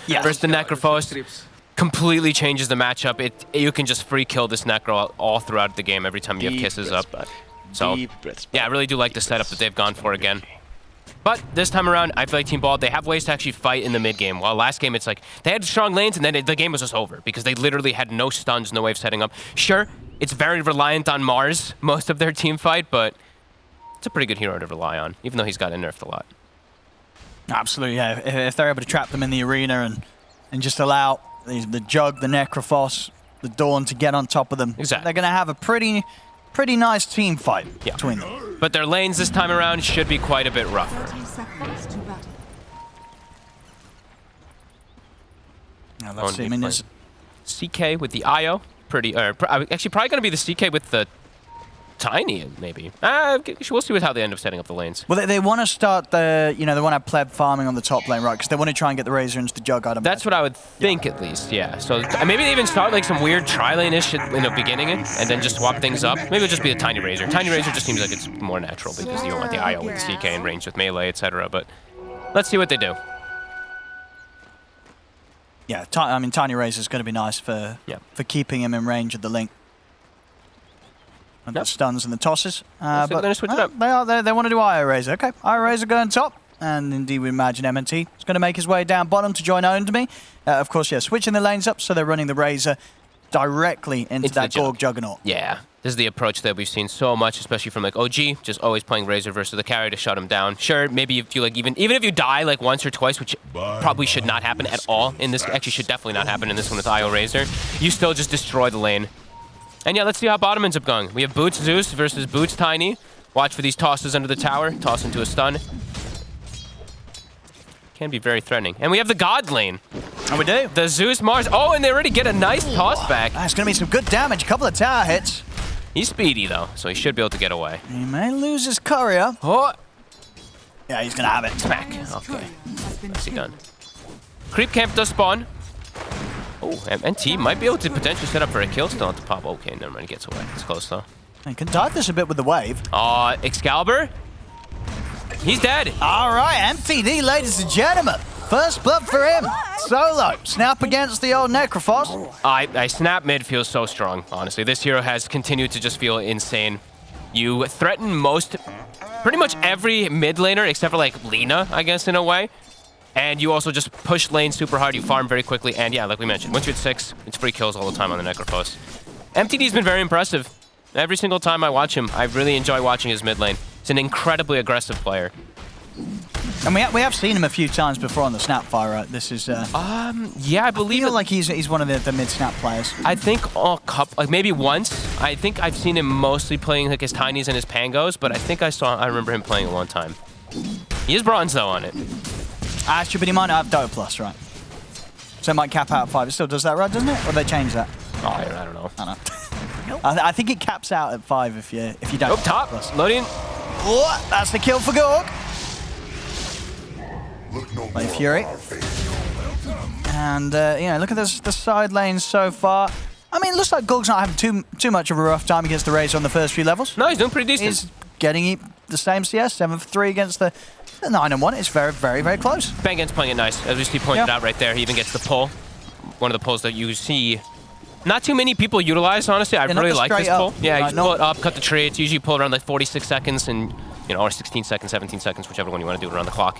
versus the Necrophos. Completely changes the matchup. You can just free kill this Necro all throughout the game every time you have kisses up. So, yeah, I really do like the setup that they've gone for again. But this time around, I feel like Team Bald, they have ways to actually fight in the mid game. While last game, it's like they had strong lanes and then the game was just over because they literally had no stuns, no way of setting up. Sure, it's very reliant on Mars, most of their team fight, but it's a pretty good hero to rely on, even though he's gotten nerfed a lot. Absolutely, yeah. If they're able to trap them in the arena and just allow the Jug, the Necrophos, the Dawn to get on top of them, they're going to have a pretty nice team fight between them. But their lanes this time around should be quite a bit rougher. Now let's see. I mean, it's CK with the IO, actually probably going to be the CK with the Tiny, maybe. We'll see how they end up setting up the lanes. Well, they want to start they want to have pleb farming on the top lane, right? Because they want to try and get the Razor into the Jug item. That's what I would think, at least, yeah. So maybe they even start like some weird tri-lane-ish in the beginning and then just swap things up. Maybe it'll just be a Tiny Razor. Tiny Razor just seems like it's more natural because you don't want the IO with CK in range with melee, etc. But let's see what they do. Yeah, I mean, Tiny Razor is going to be nice for keeping him in range of the link. And the stuns and the tosses. But they're going to switch it up. They want to do IO Razor. Okay, IO Razor going top. And indeed, we imagine MNT is going to make his way down bottom to join Owned-Me. Of course, yeah, switching the lanes up, so they're running the Razor directly into that Gorg Juggernaut. Yeah, this is the approach that we've seen so much, especially from like OG, just always playing Razor versus the carry to shut him down. Sure, maybe if you like even if you die like once or twice, which probably should not happen at all in this, actually should definitely not happen in this one with IO Razor, you still just destroy the lane. And yeah, let's see how bottom ends up going. We have Boots Zeus versus Boots Tiny. Watch for these tosses under the tower. Toss into a stun. Can be very threatening. And we have the God lane. And we do. The Zeus Mars. Oh, and they already get a nice toss back. That's going to be some good damage. A couple of tower hits. He's speedy, though, so he should be able to get away. He may lose his courier. Oh. Yeah, he's going to have it. Smack. Okay. Nicely done. Creep camp does spawn. Oh, NT might be able to potentially set up for a kill still at the pop. Okay, never mind, he gets away. It's close though. He can dive this a bit with the wave. Excalibur? He's dead. All right, MTD, ladies and gentlemen. First blood for him. Solo. Snap against the old Necrophos. I snap mid feels so strong, honestly. This hero has continued to just feel insane. You threaten pretty much every mid laner except for like Lina, I guess, in a way. And you also just push lane super hard, you farm very quickly, and yeah, like we mentioned, once you're at 6, it's free kills all the time on the Necrophos. MTD's been very impressive. Every single time I watch him, I really enjoy watching his mid lane. He's an incredibly aggressive player. And we have seen him a few times before on the Snapfire, right? This is... yeah, I believe I feel like he's one of the mid-snap players. I think like maybe once. I think I've seen him mostly playing like his Tinies and his Pangos, but I think I remember him playing it one time. He is bronze though on it. Actually, but he might not have Dota Plus, right? So it might cap out at 5. It still does that, right, doesn't it? Or they change that? Oh, I don't know. I don't know. I think it caps out at 5 if you don't. Up top, Plus. loading. Oh, that's the kill for Gorg. Play Fury. And, look at the side lanes so far. I mean, it looks like Gorg's not having too much of a rough time against the Razor on the first few levels. No, he's doing pretty decent. He's getting the same CS, 7 for 3 against the 9-1. It's very, very, very close. Bangan's playing it nice, as we see pointed out right there. He even gets the pull. One of the pulls that you see not too many people utilize, honestly. I really like this pull. Yeah, you just pull it up, cut the tree. It's usually pulled around like 46 seconds and, or 16 seconds, 17 seconds, whichever one you want to do it around the clock.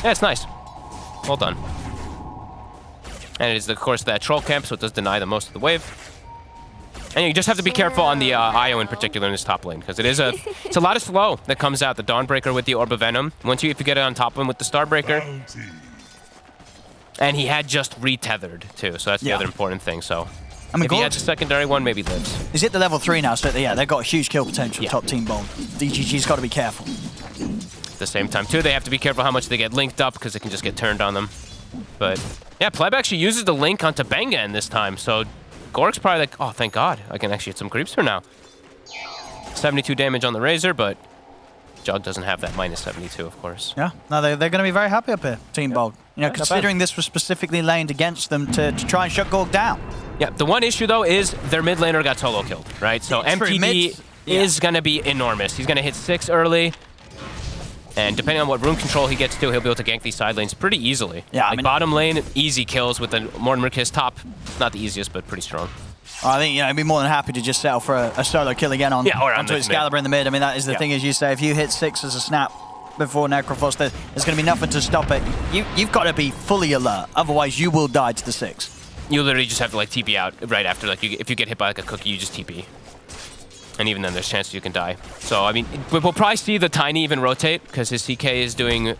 Yeah, it's nice. Well done. And it is, of course, that troll camp, so it does deny them most of the wave. And you just have to be careful on the IO in particular in this top lane, because it's a lot of slow that comes out. The Dawnbreaker with the Orb of Venom. If you get it on top of him with the Starbreaker. And he had just retethered, too, so that's the other important thing. So I mean, if he had a secondary one, maybe lives. He's hit the level 3 now, so yeah, they've got huge kill potential, top team Bold. DGG's got to be careful. At the same time, too, they have to be careful how much they get linked up, because it can just get turned on them. But yeah, Pleb actually uses the link onto Bangan this time, so Gorg's probably like, oh, thank God, I can actually hit some creeps for now. 72 damage on the Razor, but Jug doesn't have that minus 72, of course. Yeah, no, they're going to be very happy up here, Team Bold. Considering this was specifically laned against them to try and shut Gorg down. Yeah, the one issue, though, is their mid laner got solo killed, right? So MTD is going to be enormous. He's going to hit 6 early. And depending on what room control he gets to, he'll be able to gank these side lanes pretty easily. Yeah, like bottom lane, easy kills with the Mortimer Kiss. Top, not the easiest, but pretty strong. I think, I'd be more than happy to just settle for a solo kill again onto Excalibur in the mid. I mean, that is the thing, as you say, if you hit 6 as a snap before Necrophos, there's going to be nothing to stop it. You've got to be fully alert, otherwise you will die to the 6. You literally just have to like TP out right after. Like if you get hit by like a cookie, you just TP. And even then, there's chances you can die. So, I mean, we'll probably see the Tiny even rotate, because his CK is doing...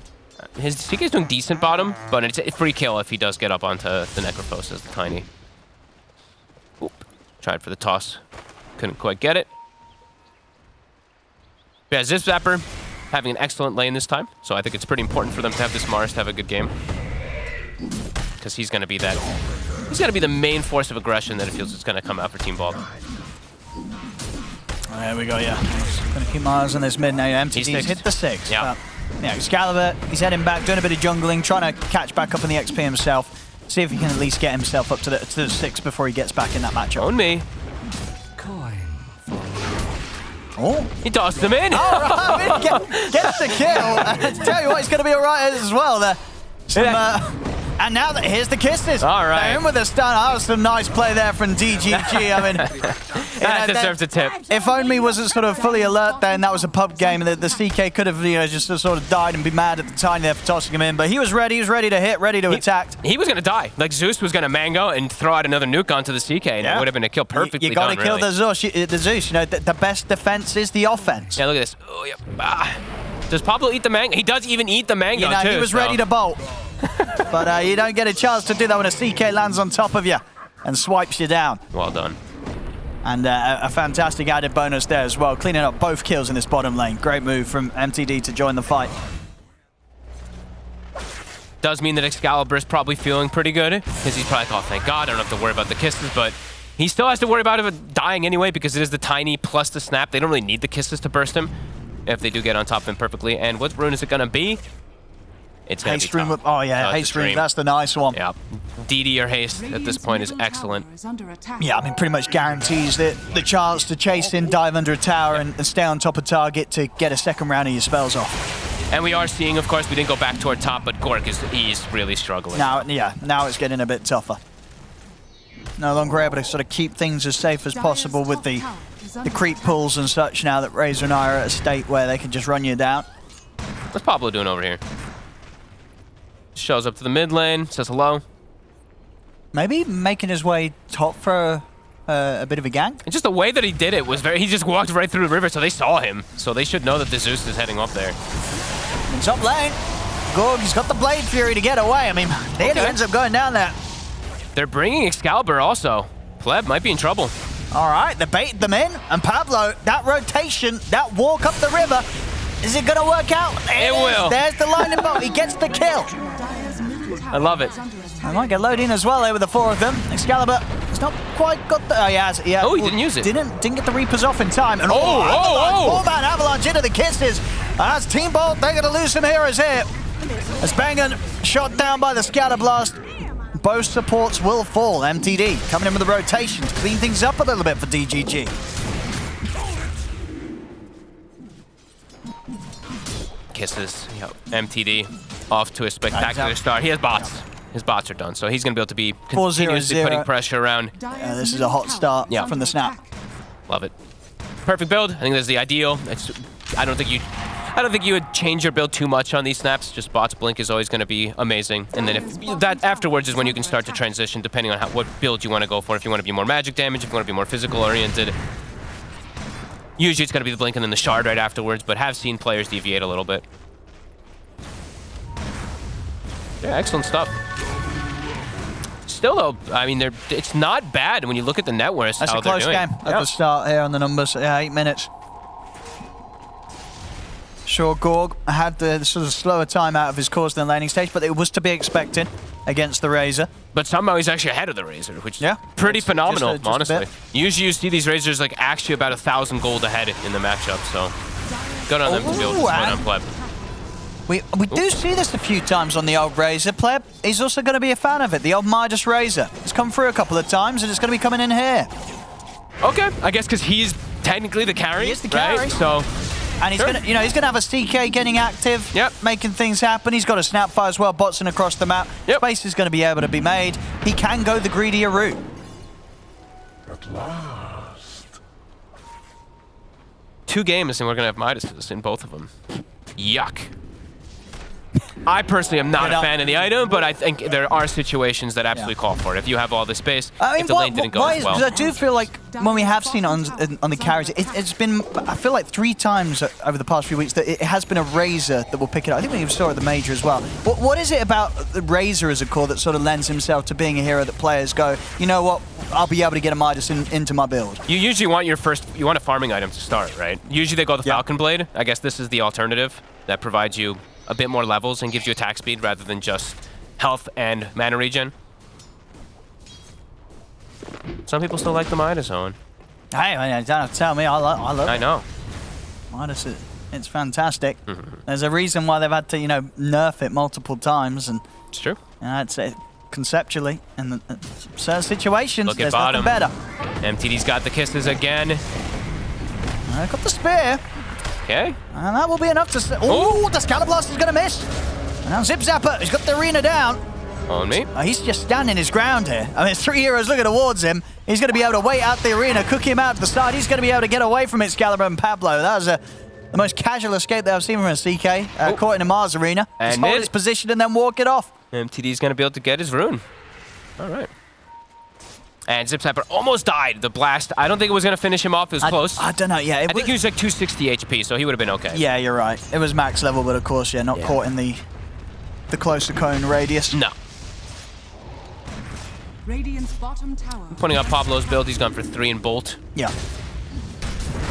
His CK is doing decent bottom, but it's a free kill if he does get up onto the Necrophos as the Tiny. Oop. Tried for the toss. Couldn't quite get it. Yeah, Zip Zapper having an excellent lane this time, so I think it's pretty important for them to have this Mars to have a good game. Because he's going to be that... He's going to be the main force of aggression that it feels it's going to come out for Team Bob. There we go, yeah. Going to keep my eyes on this mid now. MTD's hit the 6. Yeah. Yeah, Excalibur, he's heading back, doing a bit of jungling, trying to catch back up in the XP himself. See if he can at least get himself up to the 6 before he gets back in that matchup. On me. Oh, he tossed him in. All right, gets the kill. Tell you what, he's going to be all right as well there. And now here's the kisses. All right. They're in with a stun. That was some nice play there from DGG. I mean, that deserves a tip. If only wasn't sort of fully alert then, that was a pub game, and the CK could have just sort of died and be mad at the Tiny there for tossing him in. But he was ready. He was ready to hit, ready to attack. He was going to die. Like Zeus was going to mango and throw out another nuke onto the CK, and it would have been a kill perfectly You got to kill really. the Zeus. The best defense is the offense. Yeah, look at this. Oh, yeah. Does Pablo eat the mango? He does even eat the mango, too. He was ready to bolt. But you don't get a chance to do that when a CK lands on top of you and swipes you down. Well done. And a fantastic added bonus there as well, cleaning up both kills in this bottom lane. Great move from MTD to join the fight. Does mean that Excalibur is probably feeling pretty good, because he's probably like, oh, thank God, I don't have to worry about the kisses, but he still has to worry about it dying anyway, because it is the Tiny plus the snap. They don't really need the kisses to burst him if they do get on top of him perfectly. And what rune is it going to be? It's going to be Haste rune. Oh, yeah, Haste rune. That's the nice one. Yeah. DD or Haste at this point is excellent. Yeah, I mean, pretty much guarantees the chance to chase in, dive under a tower, and stay on top of target to get a second round of your spells off. And we are seeing, of course, we didn't go back to our top, but Gork is really struggling. Now it's getting a bit tougher. No longer able to sort of keep things as safe as possible with the creep pulls and such now that Razor and I are at a state where they can just run you down. What's Pablo doing over here? Shows up to the mid lane, says hello. Maybe making his way top for a bit of a gank? And just the way that he did it was he just walked right through the river, so they saw him. So they should know that the Zeus is heading up there. It's up lane. Gorg, he's got the Blade Fury to get away. I mean, he ends up going down there. They're bringing Excalibur also. Pleb might be in trouble. All right, they baited them in. And Pablo, that rotation, that walk up the river, is it going to work out? It will. There's the lightning bolt. He gets the kill. I love it. I might get loaded in as well there with the 4 of them. Excalibur has not quite got the... Oh, he has. Yeah. Oh, he didn't use it. Didn't get the Reapers off in time. And Four-man avalanche into the kisses. As Team Bolt, they're going to lose some heroes here. As Bangan shot down by the Scatter Blast. Both supports will fall. MTD coming in with the rotation to clean things up a little bit for DGG. Kisses. Yep. MTD off to a spectacular start. He has bots. His bots are done, so he's going to be able to be continuously putting pressure around. This is a hot start from the snap. Love it. Perfect build. I think that's the ideal. I don't think you would change your build too much on these snaps. Just bots blink is always going to be amazing. And then if that afterwards is when you can start to transition depending on what build you want to go for. If you want to be more magic damage, if you want to be more physical oriented. Usually it's going to be the blink and then the shard right afterwards, but have seen players deviate a little bit. Yeah, excellent stuff. Still though, I mean, it's not bad when you look at the net worth. That's a close game at the start here on the numbers. Yeah, 8 minutes. Sure, Gorg had the sort of slower time out of his course in the laning stage, but it was to be expected against the Razor. But somehow he's actually ahead of the Razor, which is pretty phenomenal, honestly. Usually you see these Razors like actually about 1,000 gold ahead in the matchup, so good on them to be able to slow down Pleb. We do see this a few times on the old Razor. Pleb, he's also going to be a fan of it. The old Midas Razor. It's come through a couple of times, and it's going to be coming in here. Okay, I guess because he's technically the carry. He is the carry. Right? So And he's gonna, he's gonna have a CK getting active, making things happen. He's got a Snapfire as well, botsing across the map. Space is gonna be able to be made. He can go the greedier route. At last. 2 games and we're gonna have Midases in both of them. Yuck. I personally am not a fan of the item, but I think there are situations that absolutely call for it. If you have all the space, if the lane didn't go as well. I do feel like when we have seen on the carries, it's been, I feel like 3 times over the past few weeks that it has been a Razor that will pick it up. I think we even saw it at the Major as well. What is it about the Razor as a core that sort of lends himself to being a hero that players go, you know what, I'll be able to get a Midas into my build? You usually want you want a farming item to start, right? Usually they go the Falcon Blade. I guess this is the alternative that provides you a bit more levels and gives you attack speed rather than just health and mana regen. Some people still like the Midas, Owen. Hey, you don't have to tell me. I love it. I know. Midas, it's fantastic. There's a reason why they've had to, nerf it multiple times. And it's true. I'd say conceptually, in certain situations, there's nothing better. MTD's got the kisses again. I got the spear. Okay. And that will be enough to... Oh, the Scalar Blast is going to miss. And now Zip Zapper, he's got the arena down. On me. He's just standing his ground here. I mean, there's 3 heroes looking towards him. He's going to be able to wait out the arena, cook him out to the side. He's going to be able to get away from Excalibur and Pablo. That was the most casual escape that I've seen from a CK. Caught in a Mars arena. And just hold his position and then walk it off. MTD's going to be able to get his rune. All right. And Zip Zapper almost died. The blast, I don't think it was going to finish him off. It was close. I don't know, yeah. I think he was like 260 HP, so he would have been okay. Yeah, you're right. It was max level, but of course, not caught in the closer cone radius. No. Radiant's bottom tower. Putting up Pablo's build, he's gone for 3 in Bolt. Yeah.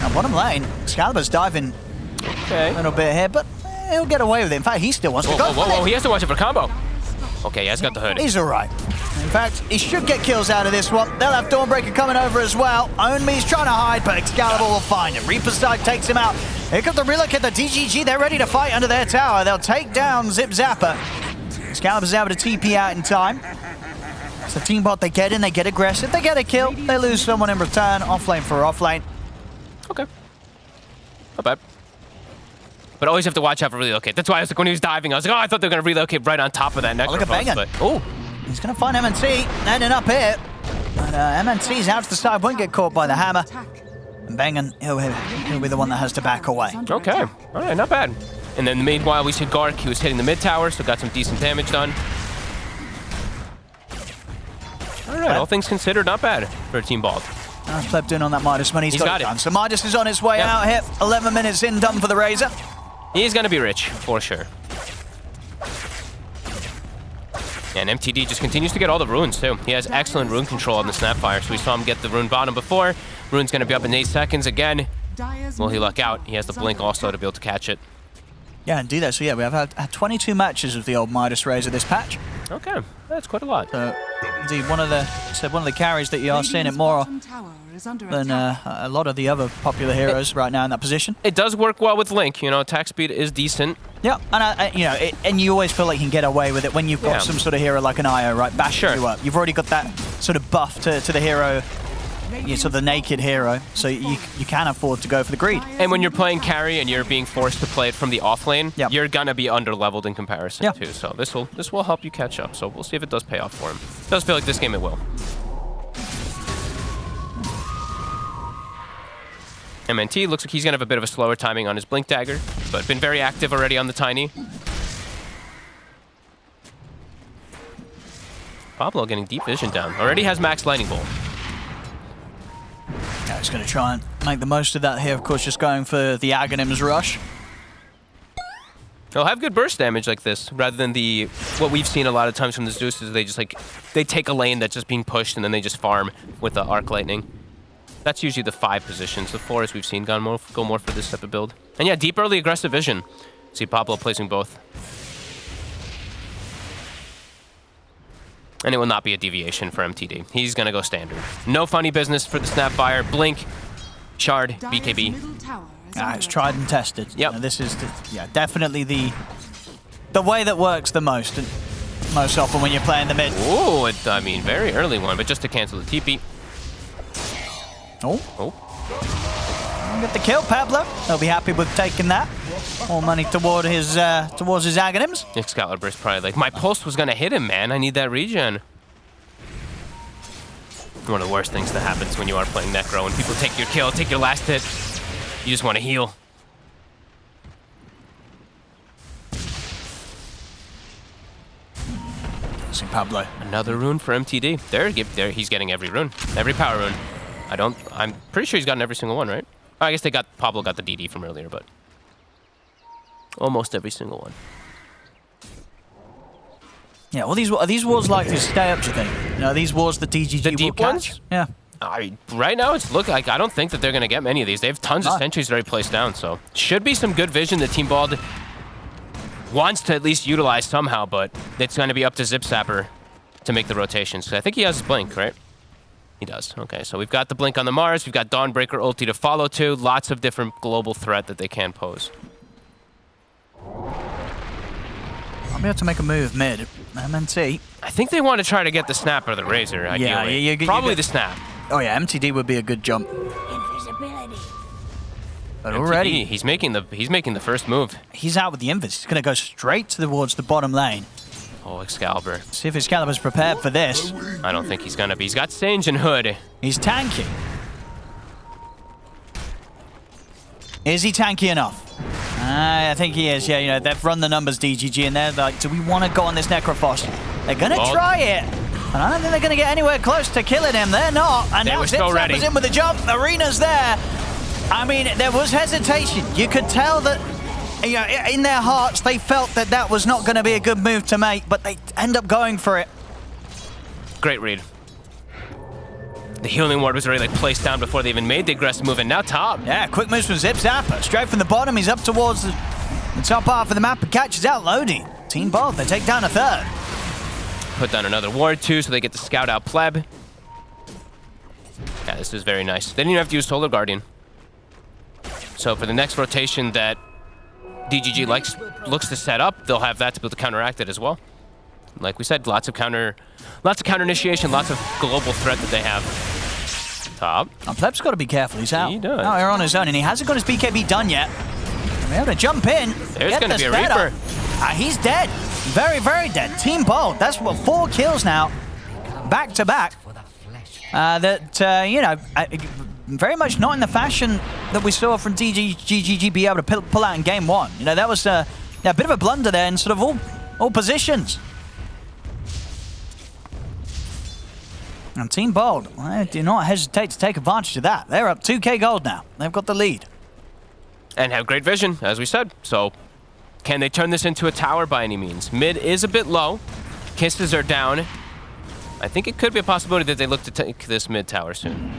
Now, bottom lane, Excalibur's diving a little bit here, but he'll get away with it. In fact, he still wants to go for it. He has to watch it for combo. Okay, he has got the hood. He's all right. In fact, he should get kills out of this one. They'll have Dawnbreaker coming over as well. Onme's trying to hide, but Excalibur will find him. Reaper's Side takes him out. Here comes the relocate, the DGG. They're ready to fight under their tower. They'll take down Zip Zapper. Excalibur's able to TP out in time. It's a team bot. They get in, they get aggressive, they get a kill. They lose someone in return. Offlane for offlane. Okay. Not bad. But always have to watch out for relocate. That's why I was like, when he was diving, I was like, oh, I thought they were going to relocate right on top of that Necrophos. Look at Bengen. Oh, he's going to find MNT. Ending up here. But MNT's out to the side, won't get caught by the hammer. And Bengen, he'll be the one that has to back away. Okay. All right, not bad. And then meanwhile, we see Gark. He was hitting the mid tower, so got some decent damage done. All right, all things considered, not bad for a team ball. Slept in on that Midas when he's got it done. So Midas is on his way out here. 11 minutes in, done for the Razor. He's going to be rich, for sure. And MTD just continues to get all the runes, too. He has excellent rune control on the Snapfire, so we saw him get the rune bottom before. Rune's going to be up in 8 seconds again. Will he luck out? He has the blink also to be able to catch it. Yeah, and do that. So yeah, we have had 22 matches of the old Midas Razor this patch. Okay, that's quite a lot. Indeed, one of the carries that you are seeing it more than a lot of the other popular heroes right now in that position. It does work well with Link. Attack speed is decent. Yeah, and and you always feel like you can get away with it when you've got some sort of hero like an IO, right? Bashing you up. You've already got that sort of buff to the hero. Sort of the naked hero, so you can afford to go for the greed. And when you're playing carry and you're being forced to play it from the off lane, you're gonna be under-leveled in comparison too. So this will help you catch up. So we'll see if it does pay off for him. It does feel like this game it will. MNT looks like he's gonna have a bit of a slower timing on his Blink Dagger, but been very active already on the Tiny. Pablo getting deep vision down. Already has max Lightning Bolt. Yeah, he's going to try and make the most of that here, of course, just going for the Aghanim's Rush. They'll have good burst damage like this, rather than what we've seen a lot of times from the Zeus is they take a lane that's just being pushed and then they just farm with the Arc Lightning. That's usually the 5 positions. The 4, as we've seen, go more for this type of build. And yeah, deep early aggressive vision. See Pablo placing both. And it will not be a deviation for MTD. He's going to go standard. No funny business for the Snapfire. Blink, Shard, BKB. It's tried and tested. Yep. This is definitely the way that works the most often when you're playing the mid. Ooh, I mean, very early one, but just to cancel the TP. Oh. Get the kill, Pablo. They'll be happy with taking that. More money towards his Aghanims. Excalibur's probably like, my pulse was gonna hit him, man. I need that regen. One of the worst things that happens when you are playing Necro. When people take your kill, take your last hit, you just want to heal. See Pablo. Another rune for MTD. There, he's getting every rune, every power rune. I'm pretty sure he's gotten every single one, right? Oh, I guess Pablo got the DD from earlier, but almost every single one. Yeah, well, are these wars like to stay up, do you think? You know, these wars the DGG the deep will ones? catch? Yeah. Right now, it's look like I don't think that they're going to get many of these. They have tons of sentries already placed down, so should be some good vision that Team Bald wants to at least utilize somehow, but it's going to be up to Zip Zapper to make the rotations. So I think he has his blink, right? He does. Okay, so we've got the blink on the Mars. We've got Dawnbreaker ulti to follow too. Lots of different global threat that they can pose. I'll be able to make a move mid. MNT. I think they want to try to get the snap or the Razor, ideally. Yeah, probably the snap. Oh yeah, MTD would be a good jump. Invisibility. But MTD, already he's making the first move. He's out with the Invis. He's going to go straight towards the bottom lane. Oh, Excalibur. See if Excalibur's prepared for this. I don't think he's gonna be. He's got Sange and Hood. He's tanky. Is he tanky enough? I think he is. Yeah, you know, they've run the numbers, DGG, and they're like, do we want to go on this Necrophos? They're going to try it. And I don't think they're going to get anywhere close to killing him. They're not. And now Zip Zapper's in with the jump. Arena's there. I mean, there was hesitation. You could tell that, you know, in their hearts, they felt that that was not going to be a good move to make, but they end up going for it. Great read. The healing ward was already like placed down before they even made the aggressive move, and now top. Yeah, quick moves from Zip Zapper. Straight from the bottom, he's up towards the top half of the map and catches out Lodi. Team Bold, they take down a third. Put down another ward too, so they get to scout out Pleb. Yeah, this is very nice. They didn't even have to use Solar Guardian. So for the next rotation that DGG looks to set up, they'll have that to be able to counteract it as well. Like we said, lots of counter initiation, lots of global threat that they have. Top. Oh, Pleb's got to be careful. He's out. He does. Oh, they're on his own, and he hasn't got his BKB done yet. They're able to jump in. There's going to be a Reaper. He's dead. Very, very dead. Team Bold. That's what 4 kills now, back to back. You know, very much not in the fashion that we saw from DGG be able to pull out in game 1. You know, that was a bit of a blunder there in sort of all positions. And Team Bold, I do not hesitate to take advantage of that. They're up 2k gold now. They've got the lead. And have great vision, as we said. So, can they turn this into a tower by any means? Mid is a bit low. Kisses are down. I think it could be a possibility that they look to take this mid tower soon.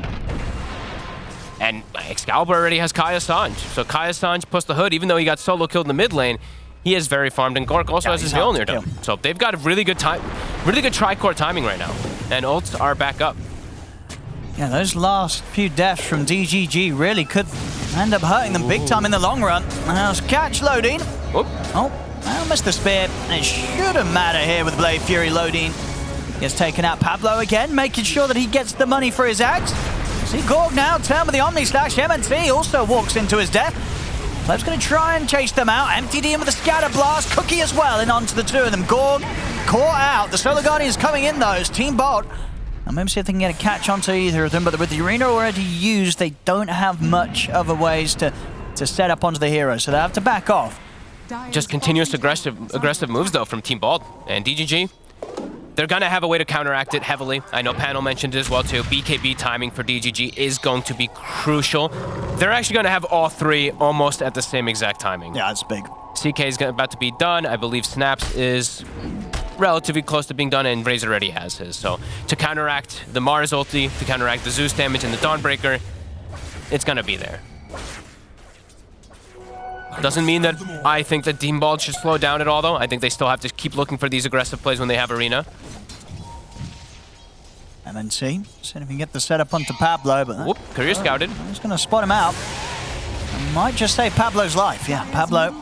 And Excalibur already has Kaya Sanj. So Kaya Sanj plus the Hood, even though he got solo killed in the mid lane, he is very farmed, and Gork also has his Mjolnir done. So they've got a really good tri-core timing right now. And ults are back up. Yeah, those last few deaths from DGG really could end up hurting them big time in the long run. Now catch Lodine. Whoop. Oh, I missed the spear. It shouldn't matter here with Blade Fury. Lodine gets taken out. Pablo again, making sure that he gets the money for his axe. See Gorg now, turn with the Omni Slash. MNT also walks into his death. Pleb's going to try and chase them out. MTD in with the Scatter Blast. Cookie as well in onto the 2 of them. Gorg caught out. The Solar Guardian's coming in though. It's Team Bold. And maybe see if they can get a catch onto either of them, but with the arena already used, they don't have much other ways to set up onto the hero, so they have to back off. Just continuous aggressive moves though from Team Bald and DGG. They're gonna have a way to counteract it heavily. I know Panel mentioned it as well too. BKB timing for DGG is going to be crucial. They're actually gonna have all 3 almost at the same exact timing. Yeah, it's big. CK is about to be done. I believe Snaps is relatively close to being done, and Razor already has his. So to counteract the Mars ulti, to counteract the Zeus damage and the Dawnbreaker, it's gonna be there. Doesn't mean that I think that Team Bald should slow down at all though. I think they still have to keep looking for these aggressive plays when they have arena. MNT, see if we can get the setup onto Pablo, but whoop, career scouted. He's gonna spot him out. Might just save Pablo's life. Yeah, Pablo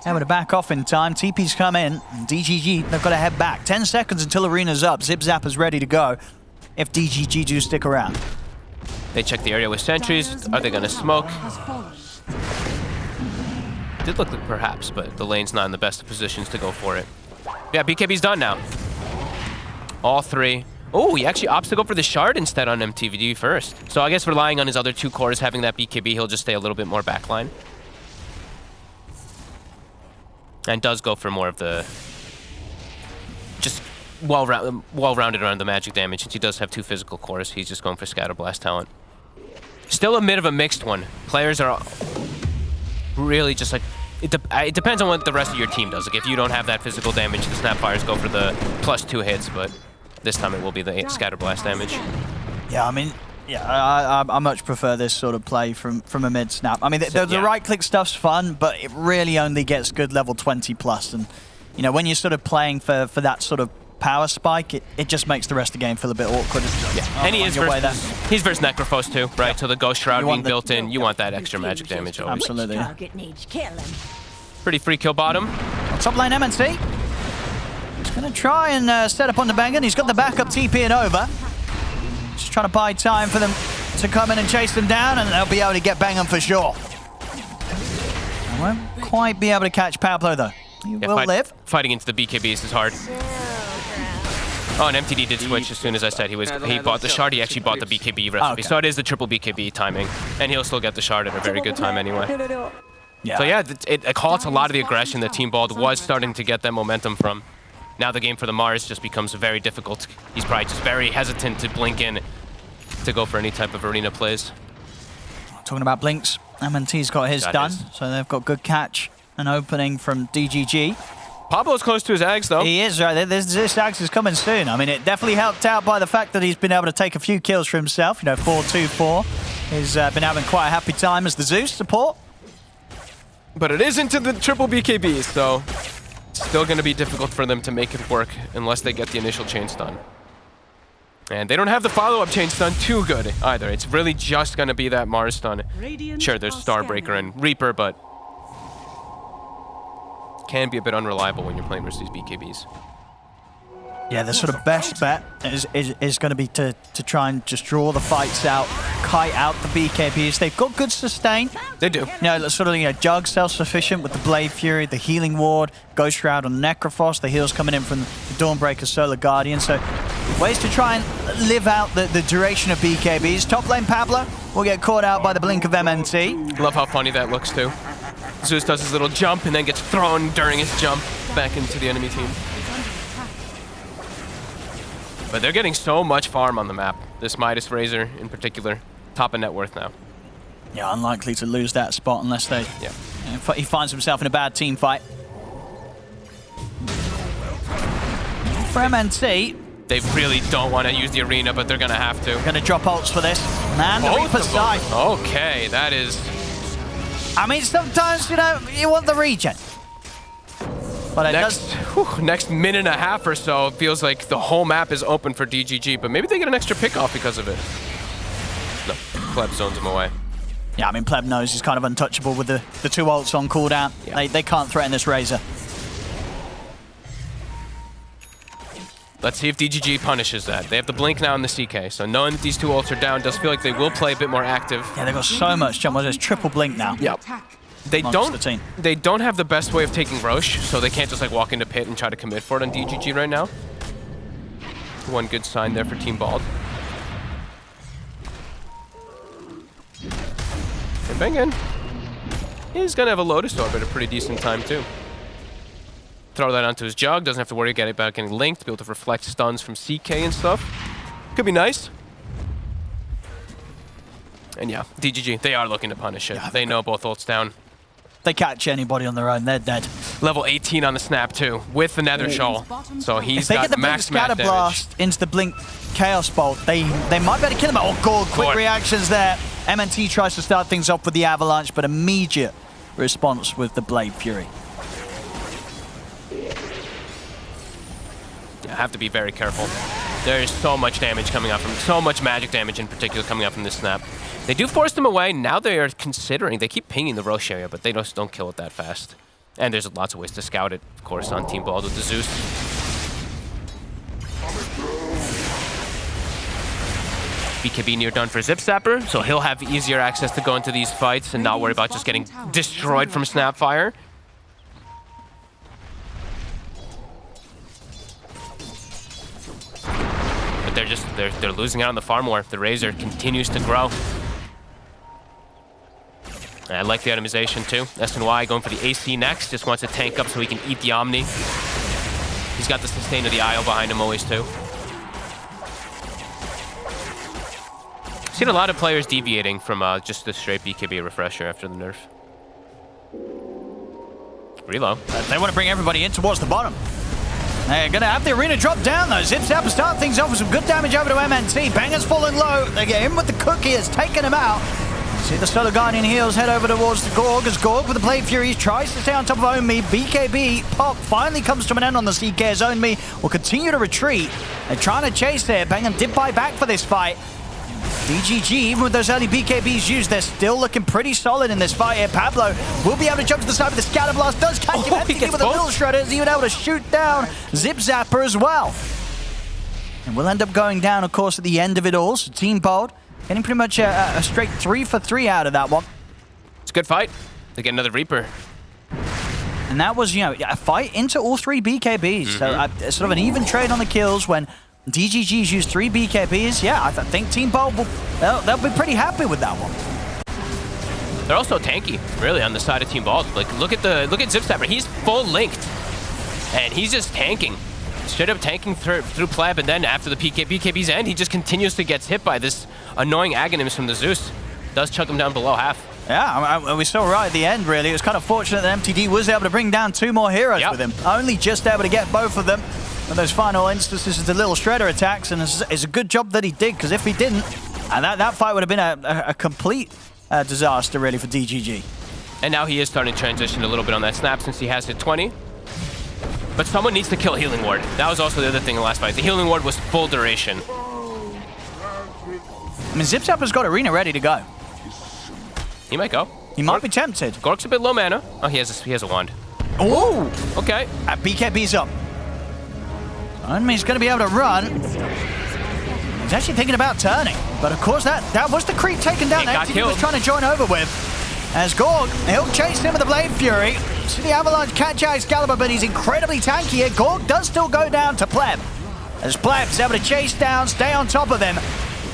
able to back off in time. TP's come in, and DGG, they've got to head back. 10 seconds until arena's up. Zip Zapper's ready to go if DGG do stick around. They check the area with sentries. Are they going to smoke? Did look like perhaps, but the lane's not in the best of positions to go for it. Yeah, BKB's done now. All 3. Oh, he actually opts to go for the shard instead on MTVD first. So I guess relying on his other 2 cores, having that BKB, he'll just stay a little bit more backline. And does go for more of the just well-rounded around the magic damage. Since he does have 2 physical cores, he's just going for Scatterblast talent. Still a bit of a mixed one. Players are really just like, it depends on what the rest of your team does. Like if you don't have that physical damage, the Snapfires go for the +2 hits, but this time it will be the Scatterblast damage. Yeah, I mean, yeah, I much prefer this sort of play from a mid snap. I mean, the right-click stuff's fun, but it really only gets good level 20+. And, you know, when you're sort of playing for that sort of power spike, it just makes the rest of the game feel a bit awkward. Yeah, and he's versus Necrophos too, right? So the Ghost Shroud being built in, you want that extra magic damage always. Absolutely. Pretty free kill bottom. Top lane MNC. He's going to try and set up on the Bengen. He's got the backup TPing over. Just trying to buy time for them to come in and chase them down, and they'll be able to get Bengen for sure. They won't quite be able to catch Pablo though. He will live. Fighting into the BKBs is hard. Oh, and MTD did switch as soon as I said he bought the shard. He actually bought the BKB recipe. Okay. So it is the triple BKB timing, and he'll still get the shard at a very good time anyway. Yeah. So yeah, it calls a lot of the aggression that Team Bald was starting to get that momentum from. Now the game for the Mars just becomes very difficult. He's probably just very hesitant to blink in to go for any type of arena plays. Talking about blinks, MNT's got his done, so they've got good catch and opening from DGG. Pablo's close to his Ags, though. He is, right. This Ags is coming soon. I mean, it definitely helped out by the fact that he's been able to take a few kills for himself. You know, 4-2-4. He's been having quite a happy time as the Zeus support. But it is into the triple BKB, so it's still going to be difficult for them to make it work unless they get the initial chain stun. And they don't have the follow-up chain stun too good either. It's really just going to be that Mars stun. Sure, there's Starbreaker and Reaper, but can be a bit unreliable when you're playing versus these BKBs. Yeah, the sort of best bet is going to be to try and just draw the fights out, kite out the BKBs. They've got good sustain. They do. You know, sort of, Jug self-sufficient with the Blade Fury, the Healing Ward, Ghost Shroud on Necrophos, the heals coming in from the Dawnbreaker, Solar Guardian. So ways to try and live out the duration of BKBs. Top lane Pablo will get caught out by the blink of MNT. Love how funny that looks too. Zeus does his little jump and then gets thrown during his jump back into the enemy team. But they're getting so much farm on the map. This Midas Razor in particular, top of net worth now. Yeah, unlikely to lose that spot unless they... Yeah. He finds himself in a bad team fight. For MNT... They really don't want to use the arena, but they're going to have to. They're going to drop ults for this. Man, the Reaper's side. Okay, that is... I mean, sometimes, you want the regen. But next minute and a half or so, it feels like the whole map is open for DGG, but maybe they get an extra pick off because of it. No, Pleb zones him away. Yeah, I mean, Pleb knows he's kind of untouchable with the 2 ults on cooldown. Yeah. They can't threaten this Razor. Let's see if DGG punishes that. They have the blink now in the CK, so knowing that these 2 ults are down does feel like they will play a bit more active. Yeah, they've got so much jump. There's triple blink now. Yep. They don't have the best way of taking Roche, so they can't just walk into pit and try to commit for it on DGG right now. One good sign there for Team Bald. And Bengen, he's gonna have a Lotus Orb at a pretty decent time too. Throw that onto his Jug, doesn't have to worry about getting linked, be able to reflect stuns from CK and stuff. Could be nice. And yeah, DGG, they are looking to punish it. Yeah, they know both ults down. They catch anybody on their own, they're dead. Level 18 on the snap too, with the Nether Shawl. So he's got max Scatter Blast into the Blink Chaos Bolt, they might be able to kill him. Oh god, quick reactions there. MNT tries to start things off with the Avalanche, but immediate response with the Blade Fury. I have to be very careful. There is so much damage coming out from, so much magic damage in particular coming out from this snap. They do force them away. Now they are considering, they keep pinging the Roche area, but they just don't kill it that fast. And there's lots of ways to scout it, of course, on Team Bald with the Zeus. BKB near done for Zip Zapper, so he'll have easier access to go into these fights and not worry about just getting destroyed from Snapfire. But they're losing out on the farm war. The Razor continues to grow. And I like the itemization too. SNY going for the AC next, just wants to tank up so he can eat the Omni. He's got the sustain of the IO behind him always too. Seen a lot of players deviating from just the straight BKB refresher after the nerf. Reload. They want to bring everybody in towards the bottom. They're going to have the arena drop down though. Zip Zap start things off with some good damage over to MNT. Banger's falling low. They get him with the cookie. It's taken him out. See the Solar Guardian heals head over towards the Gorg as Gorg with the Blade Furies tries to stay on top of Omi. BKB pop finally comes to an end on the CK as Omi will continue to retreat. They're trying to chase there. Bangham did buy back for this fight. DGG, even with those early BKBs used, they're still looking pretty solid in this fight here. Pablo will be able to jump to the side with the Scatter Blast. Does catch him empty with a little shredder. Is even able to shoot down Zip Zapper as well. And we'll end up going down, of course, at the end of it all. So Team Bold getting pretty much a straight 3 for 3 out of that one. It's a good fight. They get another Reaper. And that was, you know, a fight into all 3 BKBs. So sort of an even trade on the kills when DGG's used 3 BKBs. Yeah, I think Team Bold they'll be pretty happy with that one. They're also tanky, really, on the side of Team Bold. Like, look at Zip Zapper. He's full linked, and he's just tanking, straight up tanking through Pleb. And then after the BKB's end, he just continues to get hit by this annoying Aghanims from the Zeus. Does chuck him down below half. Yeah, we saw right at the end, really. It was kind of fortunate that MTD was able to bring down 2 more heroes with him. Only just able to get both of them. And those final instances of the little shredder attacks, and it's a good job that he did, because if he didn't, and that fight would have been a complete disaster, really, for DGG. And now he is starting to transition a little bit on that snap since he has hit 20. But someone needs to kill Healing Ward. That was also the other thing in the last fight. The Healing Ward was full duration. I mean, Zip Zapper's got Arena ready to go. He might go. He might be tempted. Gork's a bit low mana. Oh, he has a wand. Oh! Okay. BKB's up. I mean, he's going to be able to run. He's actually thinking about turning. But of course, that was the creep taken down. He was trying to join over with. As Gorg, he'll chase him with the Blade Fury. See the Avalanche catch out Excalibur, but he's incredibly tanky here. Gorg does still go down to Pleb. As Pleb's able to chase down, stay on top of him.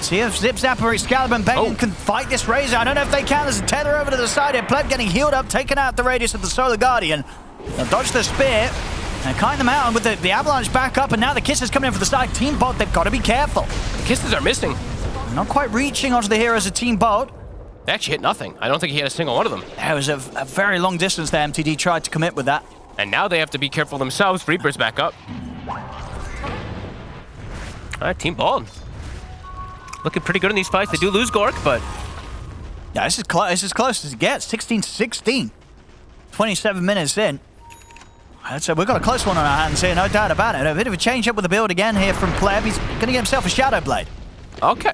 See if Zip Zapper, Excalibur, and Bacon can fight this Razor. I don't know if they can. There's a tether over to the side here. Pleb getting healed up, taking out the radius of the Solar Guardian. They'll dodge the spear. And kite them out, and with the Avalanche back up, and now the Kisses coming in for the side. Team Bolt, they've got to be careful. The Kisses are missing. Not quite reaching onto the heroes of Team Bolt. They actually hit nothing. I don't think he hit a single one of them. There was a very long distance there. MTD tried to commit with that. And now they have to be careful themselves. Reaper's back up. All right, Team Bolt. Looking pretty good in these fights. They do lose Gork, but... Yeah, this is as close as it gets. 16-16. 27 minutes in. So we've got a close one on our hands here, no doubt about it. A bit of a change up with the build again here from Pleb. He's going to get himself a Shadow Blade. Okay.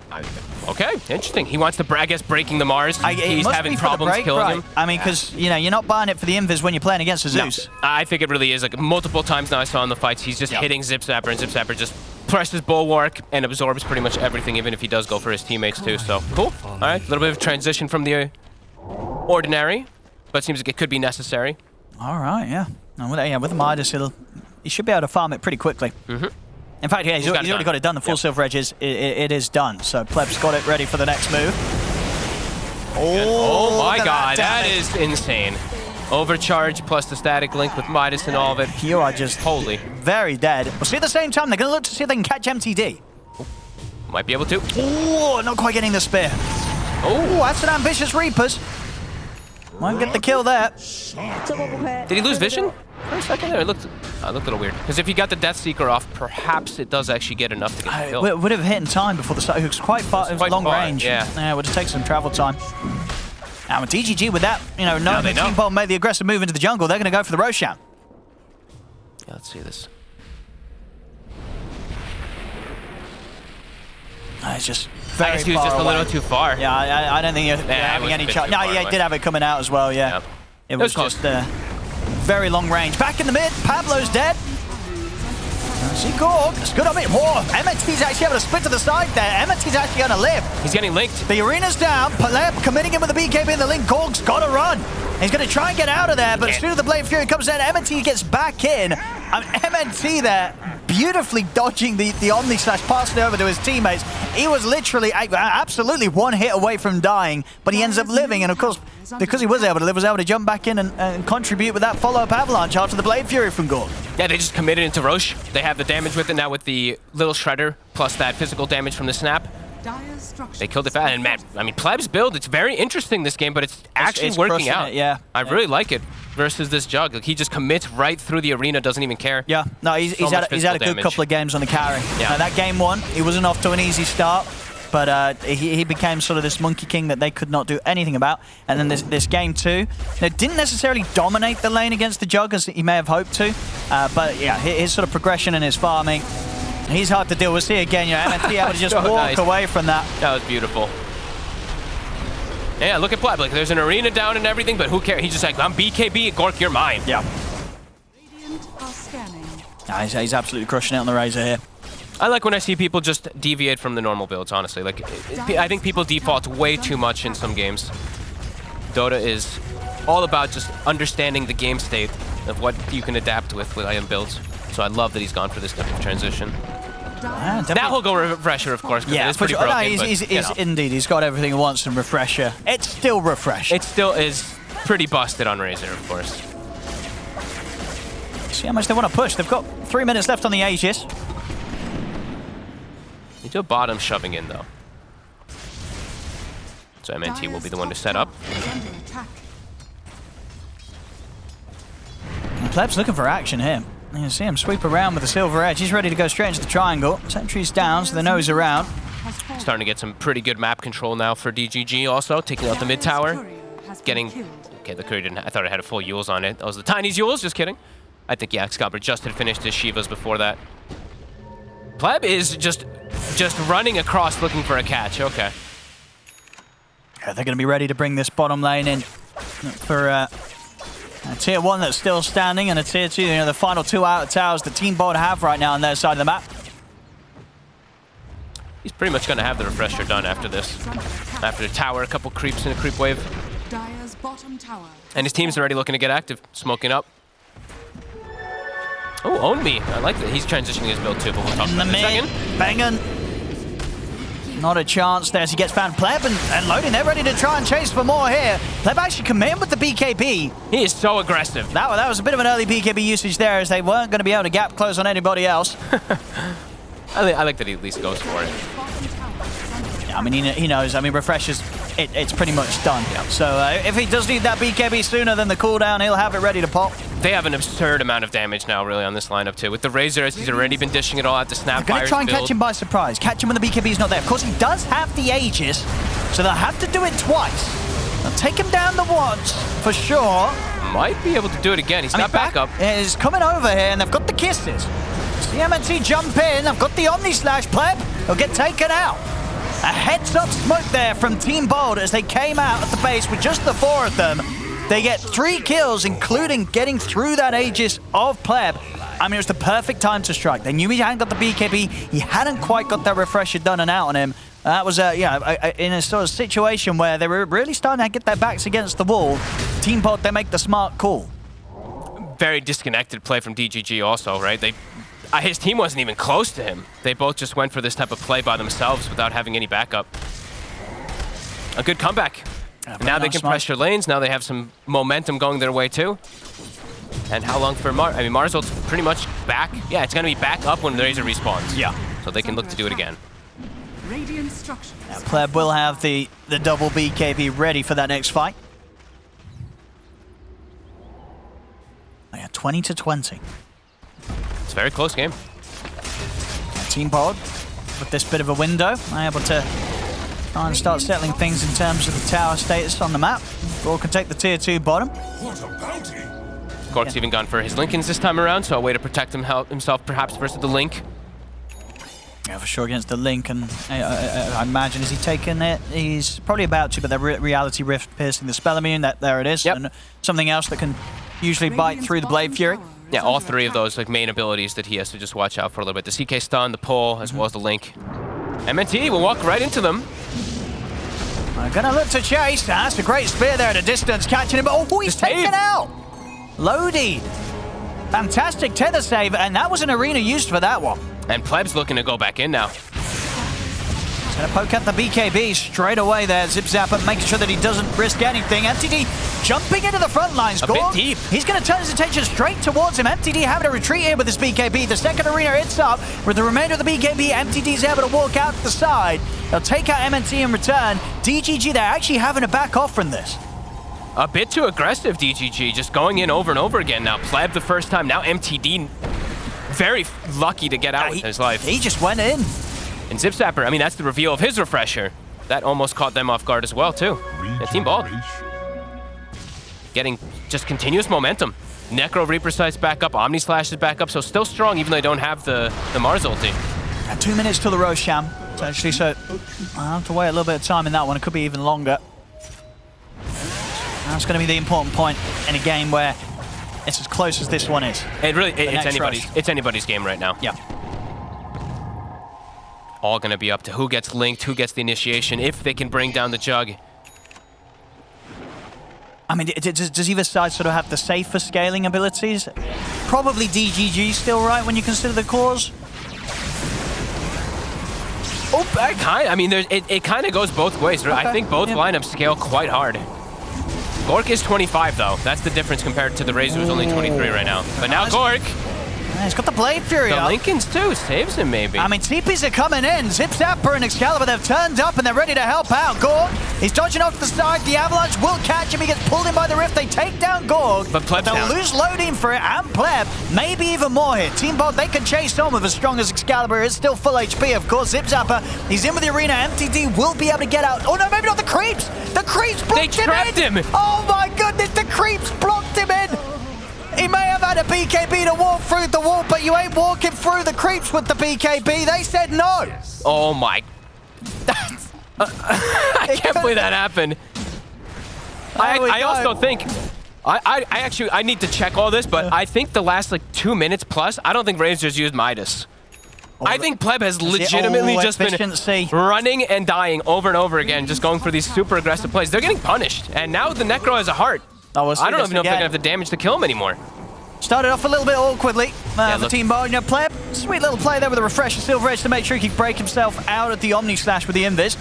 Okay, interesting. He wants to, I guess, breaking the Mars. He's having problems killing him. I mean, because, you know, you're not buying it for the invis when you're playing against a Zeus. No, I think it really is. Like, multiple times now I saw in the fights, he's just hitting Zip Zapper, and Zip Zapper just presses Bulwark and absorbs pretty much everything, even if he does go for his teammates too. So, cool. All right, a little bit of transition from the ordinary, but seems like it could be necessary. All right, yeah. With the Midas, he should be able to farm it pretty quickly. In fact, yeah, he's already got it done. The full Silver Edge it is done. So Pleb's got it ready for the next move. Oh my god, that is insane. Overcharge plus the static link with Midas and all of it. You are just holy. Very dead. We'll see at the same time, they're going to look to see if they can catch MTD. Might be able to. Oh, not quite getting the spear. Oh, that's an ambitious Reapers. Might get the kill there. Did he lose vision for a second there? It looked a little weird. Because if he got the Death Seeker off, perhaps it does actually get enough to get the kill. It would have hit in time before the start. It was quite far. It was long range. Yeah, it would have taken some travel time. Now with DGG with that, you know, knowing that Team Bolt made the aggressive move into the jungle, they're going to go for the Roshan. Yeah, let's see this. It's just very I guess he was just a little too far. Yeah, I don't think you're having any chance. No, he did have it coming out as well, yeah. It was just very long range. Back in the mid, Pablo's dead. See Gorg, it's good on me. Whoa, MNT's actually able to split to the side there. MNT's actually going to live. He's getting linked. The arena's down. Pleb committing him with the BKB in the link. Gorg's got to run. He's going to try and get out of there, but as soon as the Blade Fury comes in, MNT gets back in. MNT there beautifully dodging the Omni Slash, passing it over to his teammates. He was literally absolutely one hit away from dying, but he ends up living, and of course, because he was able to live, was able to jump back in and contribute with that follow-up avalanche after the Blade Fury from Gorg. Yeah, they just committed into Roche. They have the damage with it now with the little Shredder, plus that physical damage from the snap. They killed it fast, and man, I mean, Pleb's build, it's very interesting this game, but it's actually working out. It, yeah. I really like it versus this Jug. Like, he just commits right through the arena, doesn't even care. Yeah, no, he's had a good couple of games on the carry. Yeah. That game one, he wasn't off to an easy start, but he became sort of this Monkey King that they could not do anything about. And then this game two, they didn't necessarily dominate the lane against the Jug as he may have hoped to, but yeah, his sort of progression and his farming, he's hard to deal with. See again, you know, MNT able to just walk away from that. That was beautiful. Yeah, look at Pleb. Like, there's an arena down and everything, but who cares? He's just like, I'm BKB, Gork, you're mine. Yeah. He's absolutely crushing it on the Razor here. I like when I see people just deviate from the normal builds, honestly. Like, I think people default way too much in some games. Dota is all about just understanding the game state of what you can adapt with item builds. So I love that he's gone for this type of transition. That will go Refresher, of course, because yeah, it's pretty broken. No, indeed, he's got everything he wants in Refresher. It's still Refresher. It still is pretty busted on Razor, of course. See how much they want to push. They've got 3 minutes left on the Aegis. They do a bottom shoving in, though. So MNT will be the one to set up. And Pleb's looking for action here. You can see him sweep around with the Silver Edge. He's ready to go straight into the triangle. Sentry's down, so they know he's around. Starting to get some pretty good map control now for DGG also, taking out the mid tower. Getting... Okay, the Courier didn't... I thought it had a full Yules on it. That was the tiny Yules, just kidding. I think, yeah, Excalibur just had finished his Shivas before that. Pleb is just running across looking for a catch, okay. Yeah, they're going to be ready to bring this bottom lane in for... a tier 1 that's still standing, and a tier 2, you know, the final 2 outer towers that Team Bold have right now on their side of the map. He's pretty much going to have the Refresher done after this. After the tower, a couple creeps in a creep wave. And his team's already looking to get active, smoking up. Oh, own me. I like that. He's transitioning his build too, but we'll talk about it in a second. Banging. Not a chance there as he gets found. Pleb and Loading, they're ready to try and chase for more here. Pleb actually committing with the BKB. He is so aggressive. That was a bit of an early BKB usage there as they weren't going to be able to gap close on anybody else. I like that he at least goes for it. Yeah, I mean, he knows. I mean, Refresher's, it's pretty much done. Yeah. So if he does need that BKB sooner than the cooldown, he'll have it ready to pop. They have an absurd amount of damage now, really, on this lineup, too. With the Razor, he's already been dishing it all at the Snapfire's build. They're going to try and catch him by surprise. Catch him when the BKB's not there. Of course, he does have the Aegis, so they'll have to do it twice. They'll take him down the once, for sure. Might be able to do it again. He's got backup. He's coming over here, and they've got the kisses. See MNT jump in. They've got the Omni Slash, Pleb. They'll get taken out. A heads-up smoke there from Team Bold as they came out at the base with just the 4 of them. They get 3 kills, including getting through that Aegis of Pleb. I mean, it was the perfect time to strike. They knew he hadn't got the BKB. He hadn't quite got that Refresher done and out on him. That was, in a sort of situation where they were really starting to get their backs against the wall. Team Bold, they make the smart call. Very disconnected play from DGG also, right? His team wasn't even close to him. They both just went for this type of play by themselves without having any backup. A good comeback. Now they can pressure lanes. Now they have some momentum going their way too. And how long for Mars? I mean, Mars ult's pretty much back. Yeah, it's going to be back up when the Razor respawns. Yeah. So they can look to do it again. Yeah, Pleb will have the double BKB ready for that next fight. Oh, yeah, 20-20. It's a very close game. Team Bold with this bit of a window, are able to try and start settling things in terms of the tower status on the map. Gork can take the tier 2 bottom. What a bounty! Gork's even gone for his Lincolns this time around, so a way to protect himself perhaps versus the Link. Yeah, for sure against the Link, and I imagine, has he taken it? He's probably about to, but the Reality Rift piercing the spell immune, there it is. Yep. And something else that can usually bite through the Blade Fury. Yeah, all three of those like main abilities that he has to just watch out for a little bit. The CK stun, the pull, as well as the link. MNT will walk right into them. Gonna look to chase. That's a great spear there at a distance, catching him. Oh, he's taken out. Lodi. Fantastic tether save, and that was an arena used for that one. And Pleb's looking to go back in now. He's gonna poke at the BKB straight away there. Zip Zapper making sure that he doesn't risk anything. MTD jumping into the front lines. A bit deep. He's gonna turn his attention straight towards him. MTD having to retreat here with his BKB. The second arena hits up. With the remainder of the BKB, MTD's able to walk out to the side. They'll take out MNT in return. DGG, they're actually having to back off from this. A bit too aggressive, DGG, just going in over and over again now. Pleb the first time, now MTD very lucky to get out with his life. He just went in. And Zip Zapper, I mean, that's the reveal of his refresher. That almost caught them off guard as well, too. Yeah, Team Bald getting just continuous momentum. Necro Reprecise back up, Omni Slash is back up, so still strong even though they don't have the Mars ulti. 2 minutes till the Rosham, actually, so I'll have to wait a little bit of time in that one. It could be even longer. That's going to be the important point in a game where it's as close as this one is. It's anybody's game right now. Yeah. All going to be up to who gets linked, who gets the initiation, if they can bring down the Jug. I mean, does either side sort of have the safer scaling abilities? Probably DGG still, right, when you consider the cores? Oh, I mean, it kind of goes both ways. Okay. I think both lineups scale quite hard. Gork is 25, though. That's the difference compared to the Razor, who's only 23 right now. But now Gork... He's got the Blade Fury the up. Lincolns, too. Saves him, maybe. I mean, TPs are coming in. Zip Zapper and Excalibur, they've turned up and they're ready to help out. Gorg, he's dodging off the side. The Avalanche will catch him. He gets pulled in by the Rift. They take down Gorg. But Pleb's they'll down. lose loading for it, and Pleb, maybe even more here. Team Bot, they can chase on with as strong as Excalibur is. Still full HP, of course. Zip Zapper, he's in with the arena. MTD will be able to get out. Oh, no, maybe not the Creeps. The Creeps blocked him in. They trapped him. Oh, my goodness, the Creeps blocked him in. He may have had a BKB to walk through the wall, but you ain't walking through the Creeps with the BKB. They said no. Oh my. I can't believe that happened. I also think, I need to check all this, but I think the last like 2 minutes plus, I don't think Razor's used Midas. I think Pleb has legitimately just been running and dying over and over again, just going for these super aggressive plays. They're getting punished, and now the Necro has a heart. I don't even know if they're going to have the damage to kill him anymore. Started off a little bit awkwardly for Team Bot. You know, Pleb, sweet little play there with a refresher Silver Edge to make sure he can break himself out of the Omni Slash with the Invis.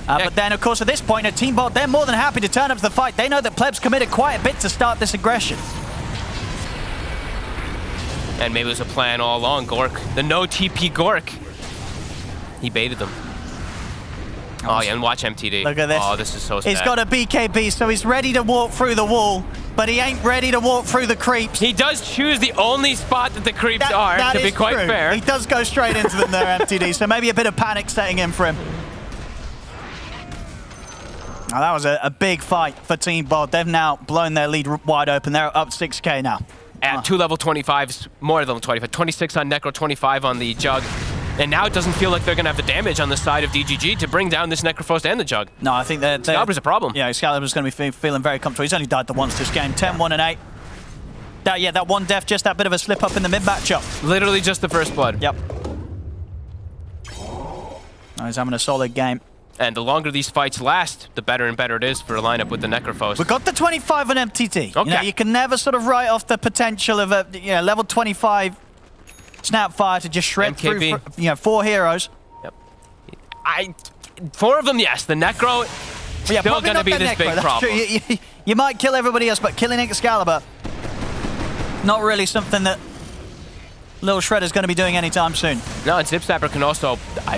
But then, of course, at this point, Team Bot, they're more than happy to turn up to the fight. They know that Pleb's committed quite a bit to start this aggression. And maybe it was a plan all along, Gork. The no TP Gork. He baited them. Oh, yeah, and watch MTD. Look at this. Oh, this is so sad. He's got a BKB, so he's ready to walk through the wall, but he ain't ready to walk through the Creeps. He does choose the only spot that the Creeps are, to be quite fair. He does go straight into them there, MTD, so maybe a bit of panic setting in for him. Now, that was a big fight for Team Bod. They've now blown their lead wide open. They're up 6K now. At 2 level 25s, more level 25. 26 on Necro, 25 on the Jug. And now it doesn't feel like they're going to have the damage on the side of DGG to bring down this Necrophos and the Jug. No, I think that Excalibur's a problem. Yeah, Excalibur's going to be feeling very comfortable. He's only died the once this game. 10, 1, and 8. That one death, just that bit of a slip up in the mid matchup. Literally just the first blood. Yep. Oh, he's having a solid game. And the longer these fights last, the better and better it is for a lineup with the Necrophos. We got the 25 on MTT. Okay. You know, you can never sort of write off the potential of a level 25 Snapfire to just shred through 4 heroes. Yep. 4 of them, yes. The Necro still going to be this big problem. You might kill everybody else, but killing Excalibur, not really something that Little Shredder's going to be doing anytime soon. No, and Zip Zapper can also,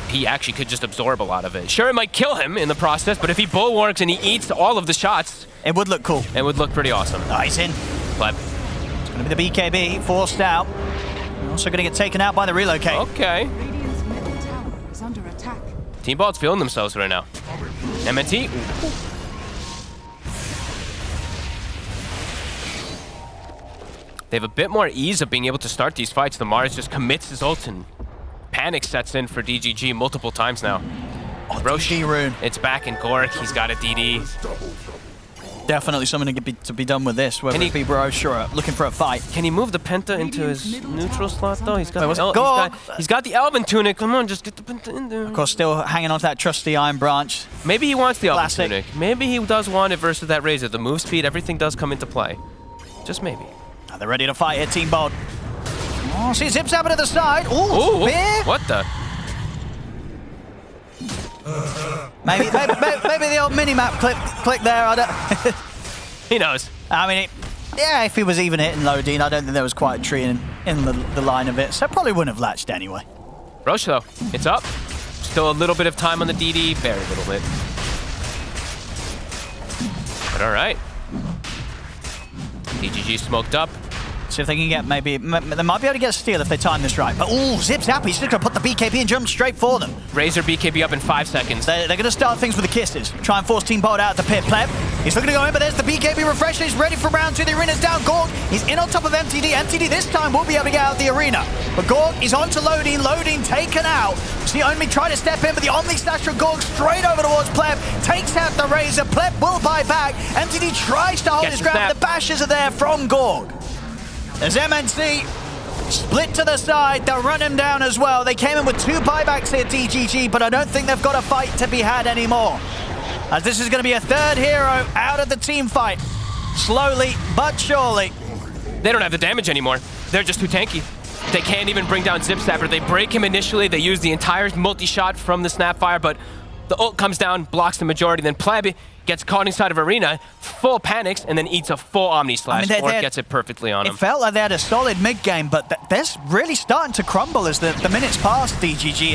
he actually could just absorb a lot of it. Sure, it might kill him in the process, but if he bulwarks and he eats all of the shots, it would look cool. It would look pretty awesome. Oh, he's in. Pleb. It's going to be the BKB, forced out. Also going to get taken out by the relocate. Okay. Radiant's middle tower is under attack. Team Bald's feeling themselves right now. MNT. They have a bit more ease of being able to start these fights. The Mars just commits his ult and panic sets in for DGG multiple times now. Roshi Rune. It's back in Gork. He's got a DD. Definitely something to be done with this. Whether it be Bro, sure, looking for a fight. Can he move the Penta into his neutral slot though? He's got, he's got the Elven tunic. Come on, just get the Penta in there. Of course, still hanging on to that trusty Iron Branch. Maybe he wants the Elven tunic. Maybe he does want it versus that Razor. The move speed, everything does come into play. Just maybe. They're ready to fight here, Team Bold. Oh, see Zip Zapper to the side. Ooh, spear. What the? Maybe the old mini-map click there. I don't. He knows. I mean, yeah, if he was even hitting Lodine, I don't think there was quite a tree in the line of it, so probably wouldn't have latched anyway. Roche, though, it's up. Still a little bit of time on the DD, very little bit. But all right. DGG smoked up. See if they can get they might be able to get a steal if they time this right. But ooh, Zip's happy. He's just going to put the BKB and jump straight for them. Razor BKB up in 5 seconds. They're going to start things with the kisses. Try and force Team Bold out of the pit. Pleb, he's looking to go in, but there's the BKB refresher. He's ready for round 2. The arena's down. Gorg, he's in on top of MTD. MTD this time will be able to get out of the arena. But Gorg is on to Lodine. Lodine taken out. See Only try to step in, but the Omni slash from Gorg straight over towards Pleb. Takes out the Razor. Pleb will buy back. MTD tries to hold his ground. The bashes are there from Gorg. As MNC split to the side, they'll run him down as well. They came in with 2 buybacks here, DGG, but I don't think they've got a fight to be had anymore. As this is going to be a 3rd hero out of the team fight. Slowly, but surely. They don't have the damage anymore. They're just too tanky. They can't even bring down Zip Snapper. They break him initially. They use the entire multi-shot from the Snapfire, but the ult comes down, blocks the majority. Then Pleb gets caught inside of Arena, full panics, and then eats a full Omni Slash, or gets it perfectly on him. It felt like they had a solid mid-game, but they're really starting to crumble as the minutes pass, DGG,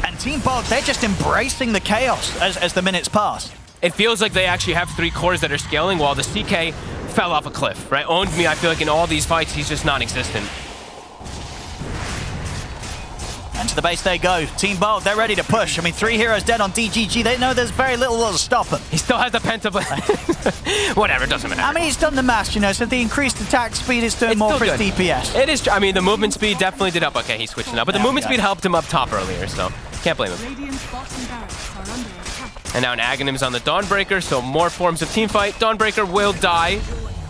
and Team Bold, they're just embracing the chaos as the minutes pass. It feels like they actually have 3 cores that are scaling, while the CK fell off a cliff, right? Owned me, I feel like in all these fights, he's just non-existent. And to the base they go. Team Bold, they're ready to push. I mean, 3 heroes dead on DGG. They know there's very little to stop him. He still has the Penta. Whatever, it doesn't matter. I mean, he's done the mash, you know, so the increased attack speed is doing more for his DPS. It is, I mean, the movement speed definitely did up. Okay, he's switching now, but the movement speed helped him up top earlier, so can't blame him. And now an Aghanim's on the Dawnbreaker, so more forms of teamfight. Dawnbreaker will die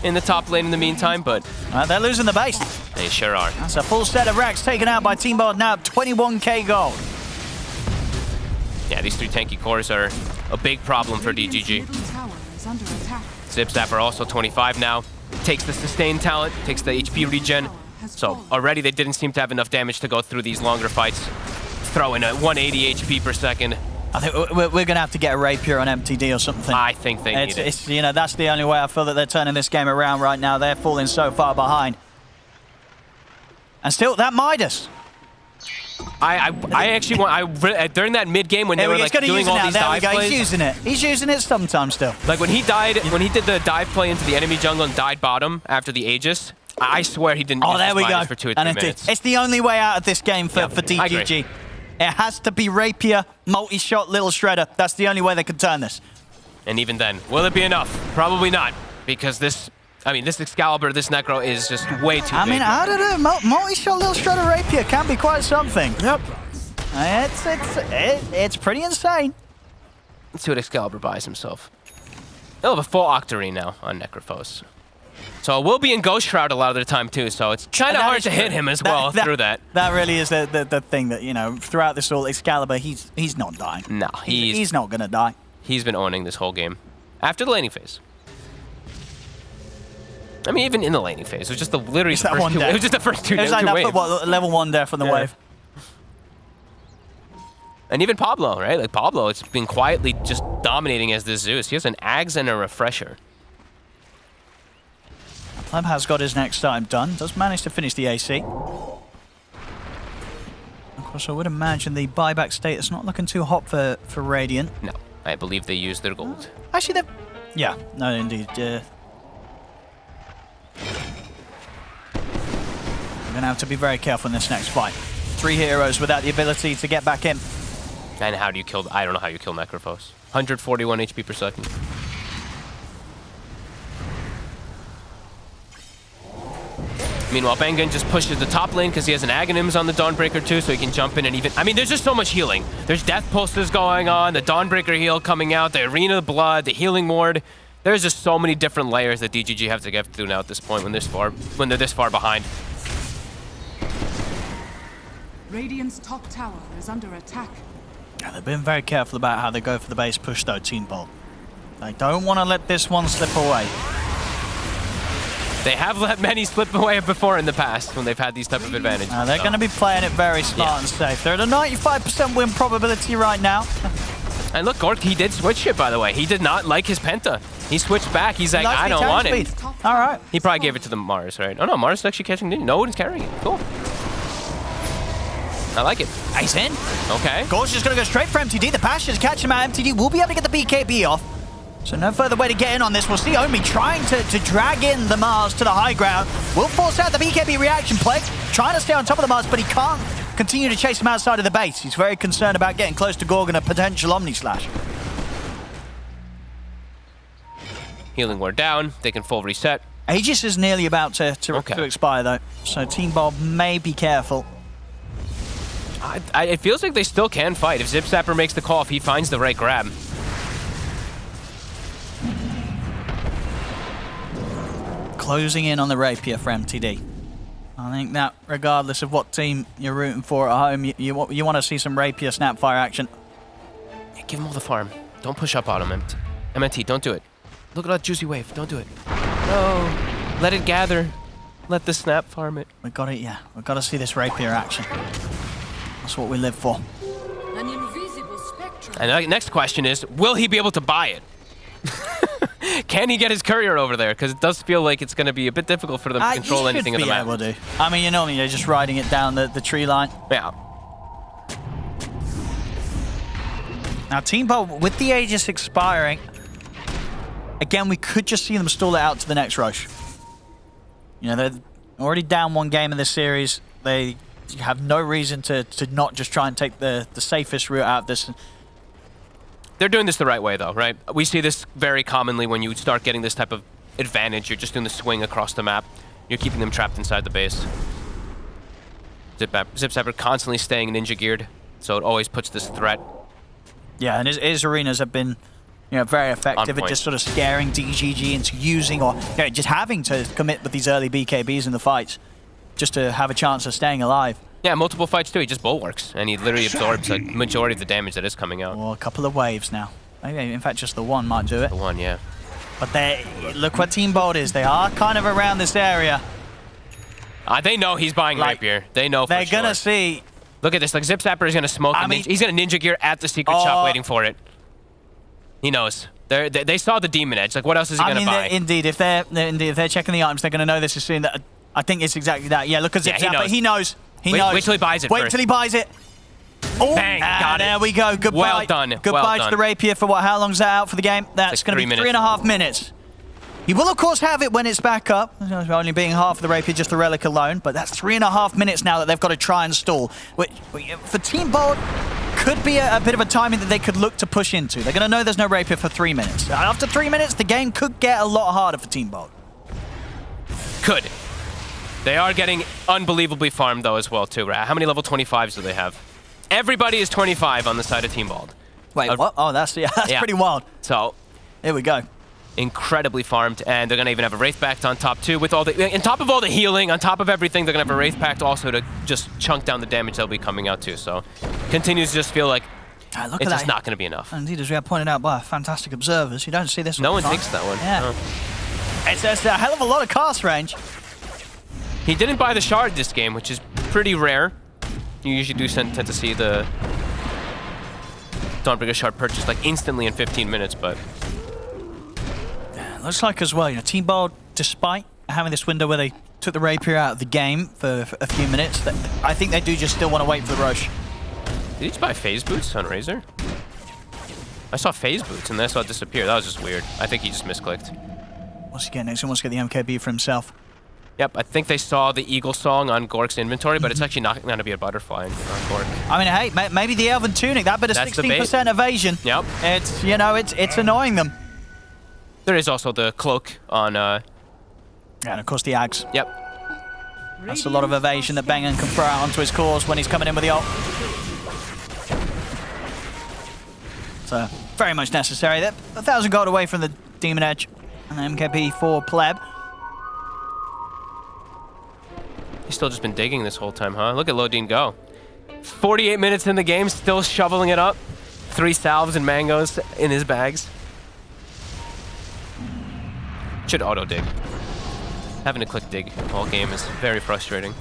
in the top lane in the meantime, but they're losing the base. They sure are. That's a full set of racks taken out by Team Bold now, 21k gold. Yeah, these 3 tanky cores are a big problem for DGG. Zip Zapper also 25 now. Takes the sustain talent, takes the HP regen. So already they didn't seem to have enough damage to go through these longer fights. Throw in a 180 HP per second. I think we're going to have to get a Rapier on MTD or something. I think they need it. You know, that's the only way I feel that they're turning this game around right now. They're falling so far behind. And still, that Midas. I actually want, during that mid game when they were like doing all these dive plays. He's using it. He's using it sometimes still. Like when he died, when he did the dive play into the enemy jungle and died bottom after the Aegis, I swear he didn't use his Midas for 2 or 3 minutes. It's the only way out of this game for DGG. It has to be Rapier, multi-shot, Little Shredder. That's the only way they can turn this. And even then, will it be enough? Probably not, because this Excalibur, this Necro is just way too big. I mean, I don't know. Multi-shot, Little Shredder, Rapier can be quite something. Yep. It's pretty insane. Let's see what Excalibur buys himself. He'll have a full Octarine now on Necrophos. So we'll be in Ghost Shroud a lot of the time too, so it's kind of hard to hit him as well through that. That really is the thing that, you know, throughout this all, Excalibur, he's not dying. No, he's not going to die. He's been owning this whole game. After the laning phase. I mean, even in the laning phase, it was just the literally the first 2 waves. It was just the first 2 waves. It was like that level 1 there from the wave. And even Pablo, right? Like Pablo, it's been quietly just dominating as this Zeus. He has an Ags and a Refresher. Pleb has got his next time done. Does manage to finish the AC. Of course, I would imagine the buyback status not looking too hot for Radiant. No, I believe they used their gold. Actually, yeah, no, indeed. We're going to have to be very careful in this next fight. 3 heroes without the ability to get back in. And how do you kill... I don't know how you kill Necrophos. 141 HP per second. Meanwhile, Bengen just pushes the top lane because he has an Aghanims on the Dawnbreaker too, so he can jump in and even... I mean, there's just so much healing. There's Death Pulses going on, the Dawnbreaker heal coming out, the Arena of Blood, the Healing Ward. There's just so many different layers that DGG have to get through now at this point when they're this far behind. Radiant's top tower is under attack. Yeah, they've been very careful about how they go for the base push though, Team Bolt. They don't want to let this one slip away. They have let many slip away before in the past when they've had these type of advantages. They're going to be playing it very smart and safe. They're at a 95% win probability right now. And look, Gork, he did switch it, by the way. He did not like his Penta. He switched back. He's like, I don't want it. All right. He probably gave it to the Mars, right? Oh, no, Mars is actually catching it. No one's carrying it. Cool. I like it. Ace in. Okay. Gork's just going to go straight for MTD. The Passions catch him out. MTD will be able to get the BKB off. So no further way to get in on this. We'll see Omi trying to drag in the Mars to the high ground. Will force out the BKB reaction play. Trying to stay on top of the Mars, but he can't continue to chase him outside of the base. He's very concerned about getting close to Gorg and a potential Omni Slash. Healing ward down. They can full reset. Aegis is nearly about to expire, though. So Team Bob may be careful. It feels like they still can fight. If Zip Zapper makes the call, if he finds the right grab. Closing in on the Rapier for MTD. I think that regardless of what team you're rooting for at home, you want to see some Rapier Snapfire action. Yeah, give him all the farm. Don't push up on him, MNT. Don't do it. Look at that juicy wave. Don't do it. No. Let it gather. Let the snap farm it. We got it, yeah. We've got to see this Rapier action. That's what we live for. An invisible spectrum. And the next question is, will he be able to buy it? Can he get his courier over there? Because it does feel like it's going to be a bit difficult for them to control anything in the map. Able to. I mean, you know me, they're just riding it down the tree line. Yeah. Now, Team Bolt, with the Aegis expiring, again, we could just see them stall it out to the next rush. You know, they're already down one game in this series. They have no reason to not just try and take the safest route out of this. They're doing this the right way, though, right? We see this very commonly when you start getting this type of advantage. You're just doing the swing across the map. You're keeping them trapped inside the base. Zip Zapper constantly staying ninja geared, so it always puts this threat. Yeah, and his arenas have been, you know, very effective at just sort of scaring DGG into using or just having to commit with these early BKBs in the fights, just to have a chance of staying alive. Yeah, multiple fights too. He just bulwarks, and he literally absorbs a majority of the damage that is coming out. Well, a couple of waves now. Maybe, in fact, just the one might do it. The one, yeah. But look what Team Bold is. They are kind of around this area. They know he's buying Rapier. They know for sure. They're going to see. Look at this. Like, Zip Zapper is going to smoke him. He's going to ninja gear at the secret shop waiting for it. He knows. They saw the Demon Edge. Like, what else is he going to buy? Indeed, if they're checking the items, they're going to know this as soon. I think it's exactly that. Yeah, look at Zip Zapper. He knows. He knows. Wait till he buys it Wait till he buys it. Oh, bang, got it. There we go. Goodbye. Well done. Goodbye to the Rapier for what? How long's that out for the game? That's going to be 3.5 minutes. He will, of course, have it when it's back up. Only being half of the Rapier, just the Relic alone. But that's 3.5 minutes now that they've got to try and stall. Which, for Team Bold, could be a bit of a timing that they could look to push into. They're going to know there's no Rapier for 3 minutes. After 3 minutes, the game could get a lot harder for Team Bold. Could. They are getting unbelievably farmed, though, as well, too. How many level 25s do they have? Everybody is 25 on the side of Team Bold. Wait, what? Oh, that's pretty wild. So, here we go. Incredibly farmed, and they're going to even have a Wraith Pact on top, too. On top of all the healing, on top of everything, they're going to have a Wraith Pact also to just chunk down the damage that'll be coming out, too. So, continues to just feel like it's just not going to be enough. Indeed, as we have pointed out by fantastic observers, you don't see this No one takes that one. Yeah. No. It's a hell of a lot of cast range. He didn't buy the shard this game, which is pretty rare. You usually do tend to see the Dawnbreaker shard purchased like instantly in 15 minutes, but... Yeah, looks like as well, Team Bold, despite having this window where they took the Rapier out of the game for a few minutes, I think they do just still want to wait for the rush. Did he just buy phase boots on Razor? I saw phase boots and then I saw it disappear. That was just weird. I think he just misclicked. What's he getting next? He wants to get the MKB for himself. Yep, I think they saw the Eagle Song on Gork's inventory, but it's actually not going to be a butterfly on Gork. I mean, hey, maybe the Elven Tunic, that bit of 16% evasion. Yep. It's annoying them. There is also the cloak on... Yeah, and of course the Ags. Yep. That's a lot of evasion that Bengen can throw out onto his cores when he's coming in with the ult. So, very much necessary. They're 1,000 gold away from the Demon Edge. And MKP for Pleb. He's still just been digging this whole time, huh? Look at Lodin go. 48 minutes in the game, still shoveling it up. 3 salves and mangoes in his bags. Should auto dig. Having to click dig all game is very frustrating.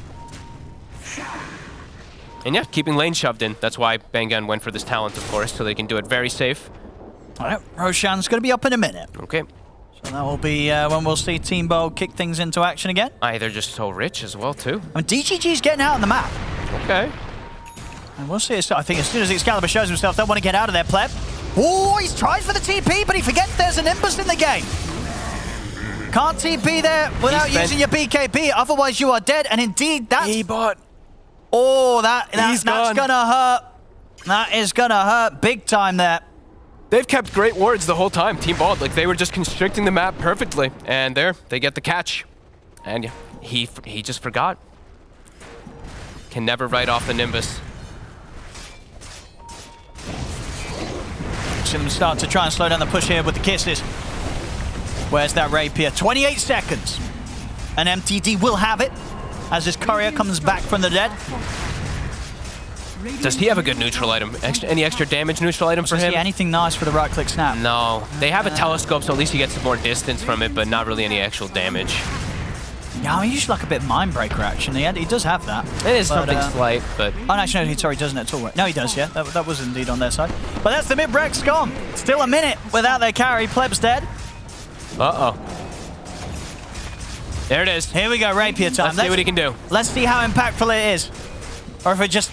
And yeah, keeping lane shoved in. That's why Bangan went for this talent, of course, so they can do it very safe. All right, Roshan's going to be up in a minute. Okay. So that will be when we'll see Team Bold kick things into action again. They're just so rich as well, too. I mean, DGG's getting out on the map. Okay. And we'll see. I think as soon as Excalibur shows himself, they'll want to get out of there, Pleb. Oh, he's tries for the TP, but he forgets there's an Nimbus in the game. Can't TP there without using your BKB, otherwise you are dead. And indeed, that's... E-bot. Oh, that's gonna hurt. That is gonna hurt big time there. They've kept great wards the whole time, Team Bald. Like, they were just constricting the map perfectly. And there, they get the catch. And yeah, he just forgot. Can never write off the Nimbus. See them start to try and slow down the push here with the kisses. Where's that rapier? 28 seconds. And MTD will have it as this courier comes back from the dead. Does he have a good neutral item? Any extra damage neutral item for him? Anything nice for the right-click snap? No. They have a telescope, so at least he gets some more distance from it, but not really any actual damage. Yeah, I mean, you should like a bit mind-breaker action. He does have that. It is something slight, but... Oh, no, actually, no, sorry, he doesn't at all. No, he does, yeah. That was indeed on their side. But that's the mid-break's gone. Still a minute without their carry. Pleb's dead. Uh-oh. There it is. Here we go, rapier time. Let's see what he can do. Let's see how impactful it is. Or if it just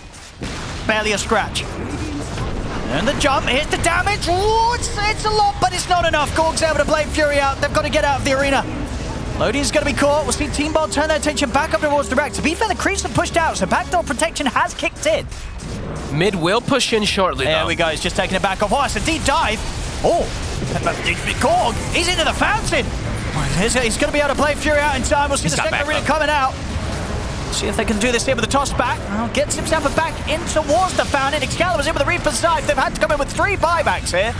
barely a scratch. And the jump, here's the damage. Ooh, it's a lot, but it's not enough. Gorg's able to blade Fury out. They've got to get out of the arena. Lodian's going to be caught. We'll see Team Bold turn their attention back up towards the rack. To be fair, the creeps have pushed out, so backdoor protection has kicked in. Mid will push in shortly, though. There we go. He's just taking it back off. Oh, it's a deep dive. Oh, Gorg, he's into the fountain. He's going to be able to play Fury out in time. We'll see the second arena coming out. See if they can do this here with the toss back. Gets himself back in towards the fountain. Excalibur's in with the Reaper's Scythe. They've had to come in with 3 buybacks here.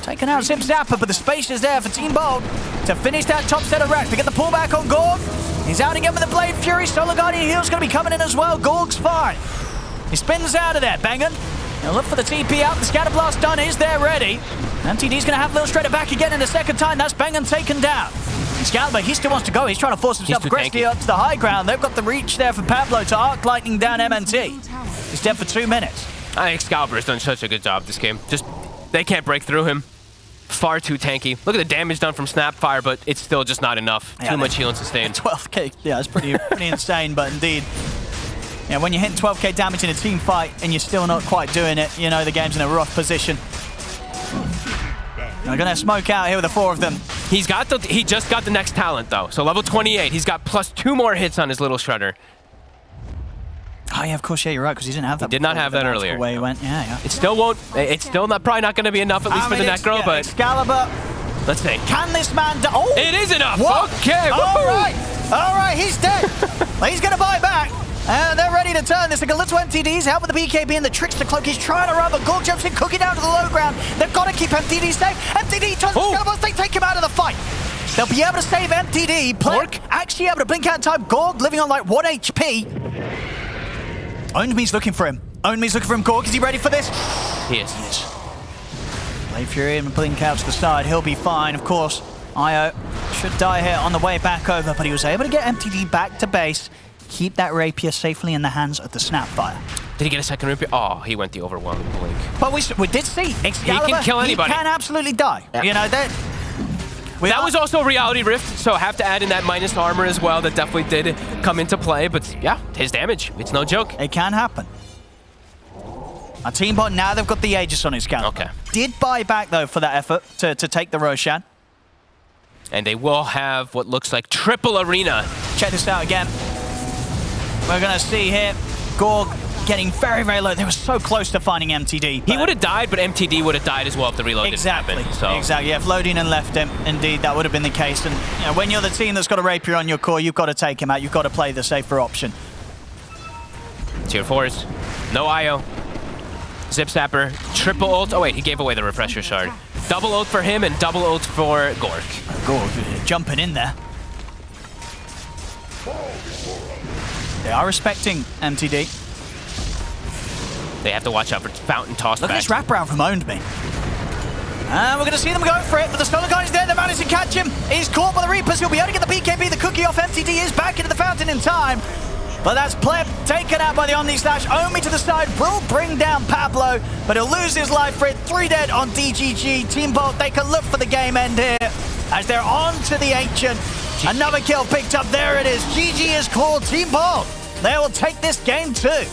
Taking out Zip Zapper, but the space is there for Team Bold to finish that top set of rack. To get the pullback on Gorg. He's out again with the Blade Fury. Solar Guardian Heal's going to be coming in as well. Gorg's fine. He spins out of there. Bangan. He'll look for the TP out. The Scatter Blast done is there ready. MTD's going to have Lil Shredder back again in the second time. That's Bangan taken down. Excalibur, he still wants to go. He's trying to force himself aggressively up to the high ground. They've got the reach there for Pablo to arc lightning down MNT. He's dead for 2 minutes. I think Excalibur has done such a good job this game. Just, they can't break through him. Far too tanky. Look at the damage done from Snapfire, but it's still just not enough. Yeah, too much heal and sustain. 12k, yeah, it's pretty insane, but indeed. Yeah, when you're hitting 12k damage in a team fight and you're still not quite doing it, you know the game's in a rough position. They're gonna smoke out here with the 4 of them. He just got the next talent though. So level 28, he's got plus 2 more hits on his little shredder. Oh yeah, of course, yeah, you're right, because he didn't have that. He did not have that earlier. Way he went, yeah. It still won't. It's still probably not going to be enough, at least for the Necro. But Excalibur, let's see. Can this man? Oh, it is enough. What? Okay. All right, he's dead. He's gonna buy back. And they're ready to turn this. They got little MTDs, help with the BKB and the Trickster Cloak. He's trying to run, but Gorg jumps in, cooking down to the low ground. They've got to keep MTD safe. MTD turns Excalibur, they take him out of the fight. They'll be able to save MTD. Pork actually able to blink out in time. Gorg living on like 1 HP. Onmi's looking for him. Onmi's looking for him. Gorg, is he ready for this? He is. Blade Fury and blink out to the side. He'll be fine, of course. Io should die here on the way back over, but he was able to get MTD back to base. Keep that rapier safely in the hands of the Snapfire. Did he get a second rapier? Oh, he went the overwhelming blink. But we did see Excalibur. He can kill anybody. He can absolutely die. Yeah. You know, that was also a Reality Rift, so have to add in that minus armor as well. That definitely did come into play, but yeah, his damage, it's no joke. It can happen. A Team Bot, now they've got the Aegis on Excalibur. Okay. Did buy back, though, for that effort to take the Roshan. And they will have what looks like triple arena. Check this out again. We're going to see here Gorg getting very, very low. They were so close to finding MTD. He would have died, but MTD would have died as well if the reload didn't happen. So. Exactly. Yeah, if Lodian left him, indeed, that would have been the case. And you know, when you're the team that's got a rapier on your core, you've got to take him out. You've got to play the safer option. Tier 4s. No IO. Zip Zapper. Triple ult. Oh, wait, he gave away the refresher shard. Double ult for him and double ult for Gork. Gork jumping in there. They are respecting MTD. They have to watch out for Fountain toss Look back. at this wraparound from Owned Me. And we're going to see them go for it, but the Stolen Guard is there. They managed to catch him. He's caught by the Reapers. He'll be able to get the BKB. The cookie off. MTD is back into the Fountain in time. But that's Pleb taken out by the Omni Slash. Omi to the side will bring down Pablo, but he'll lose his life for it. 3 dead on DGG. Team Bolt, they can look for the game end here as they're on to the Ancient. Another kill picked up. There it is. GG is called. Team Bolt, they will take this game too.